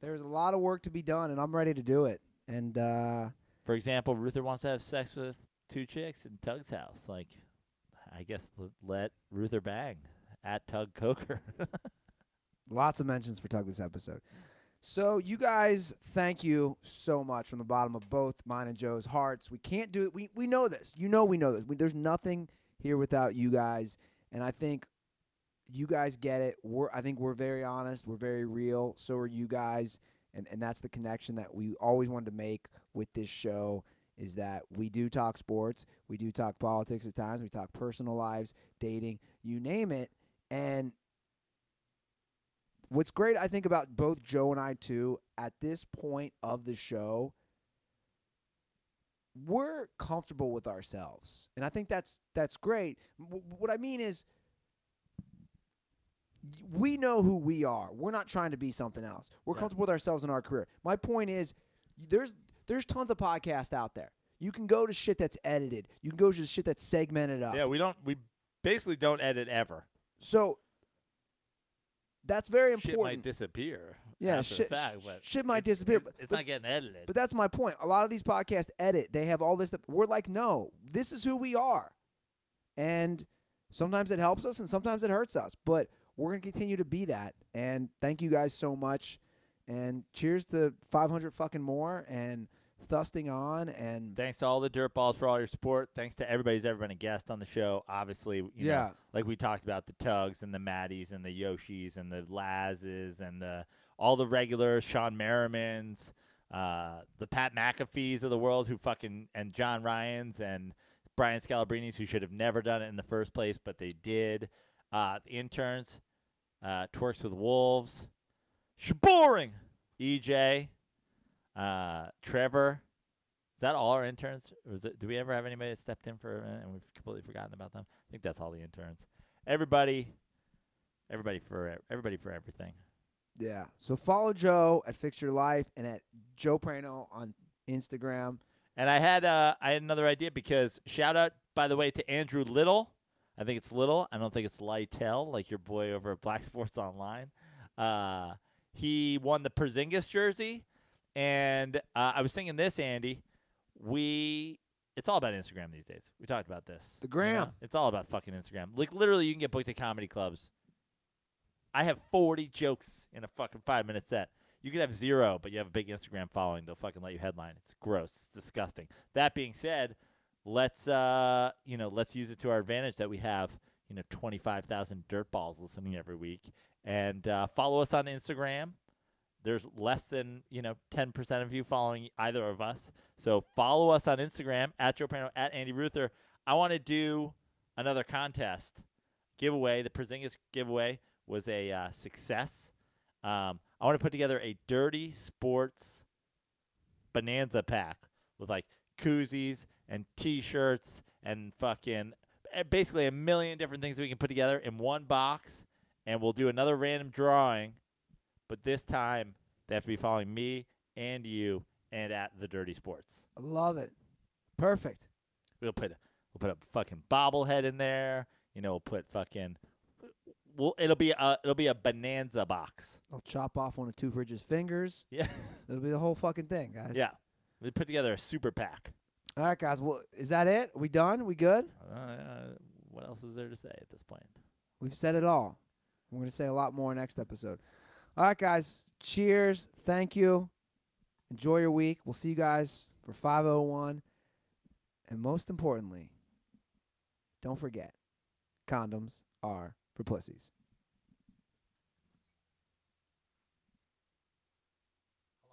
There's a lot of work to be done, and I'm ready to do it. And for example, Ruther wants to have sex with 2 chicks in Tug's house. Like, I guess let Ruther bang at Tug Coker. Lots of mentions for Tug this episode. So you guys, thank you so much from the bottom of both mine and Joe's hearts. We can't do it. We know this. We know this. There's nothing here without you guys, and I think you guys get it. I think we're very honest. We're very real. So are you guys. And that's the connection that we always wanted to make with this show, is that we do talk sports. We do talk politics at times. We talk personal lives, dating, you name it. And what's great, I think, about both Joe and I, too, at this point of the show, we're comfortable with ourselves. And I think that's great. What I mean is, we know who we are. We're not trying to be something else. We're comfortable with ourselves in our career. My point is, there's tons of podcasts out there. You can go to shit that's edited. You can go to shit that's segmented up. Yeah, we basically don't edit ever. So that's very important. Shit might disappear. Yeah, shit might disappear. It's not getting edited. But that's my point. A lot of these podcasts edit. They have all this stuff. We're like, no, this is who we are. And sometimes it helps us and sometimes it hurts us. But we're going to continue to be that. And thank you guys so much. And cheers to 500 fucking more and thusting on. And thanks to all the dirtballs for all your support. Thanks to everybody who's ever been a guest on the show. Obviously, you know, like we talked about, the Tugs and the Maddies and the Yoshis and the Lazes and all the regulars, Sean Merrimans, the Pat McAfees of the world and John Ryans and Brian Scalabrinis, who should have never done it in the first place, but they did. The interns, Twerks with Wolves, Shaboring, EJ, Trevor. Is that all our interns? Or do we ever have anybody that stepped in for a minute and we've completely forgotten about them? I think that's all the interns. everybody for everything. Yeah. So follow Joe at Fix Your Life and at Joe Prano on Instagram. And I had another idea because shout out, by the way, to Andrew Little. I think it's Little. I don't think it's Lytle, like your boy over at Black Sports Online. He won the Porzingis jersey. And I was thinking this, Andy. It's all about Instagram these days. We talked about this. The gram. You know? It's all about fucking Instagram. Like, literally, you can get booked at comedy clubs. I have 40 jokes in a fucking 5-minute set. You could have 0, but you have a big Instagram following. They'll fucking let you headline. It's gross. It's disgusting. That being said, let's use it to our advantage that we have, 25,000 dirtballs listening every week. And follow us on Instagram. There's less than, 10% of you following either of us. So follow us on Instagram, at Joe Prano, at Andy Ruther. I want to do another contest giveaway. The Porzingis giveaway was a success. I want to put together a Dirty Sports Bonanza pack with, like, koozies and T-shirts and fucking basically a million different things we can put together in one box. And we'll do another random drawing. But this time, they have to be following me and you and at the Dirty Sports. I love it. Perfect. We'll put a fucking bobblehead in there. We'll put fucking. It'll be a bonanza box. I'll chop off one of Two Fridge's fingers. Yeah. It'll be the whole fucking thing, guys. Yeah. We put together a super pack. All right, guys. Well, is that it? Are we done? We good? What else is there to say at this point? We've said it all. We're going to say a lot more next episode. All right, guys. Cheers. Thank you. Enjoy your week. We'll see you guys for 501. And most importantly, don't forget, condoms are for pussies.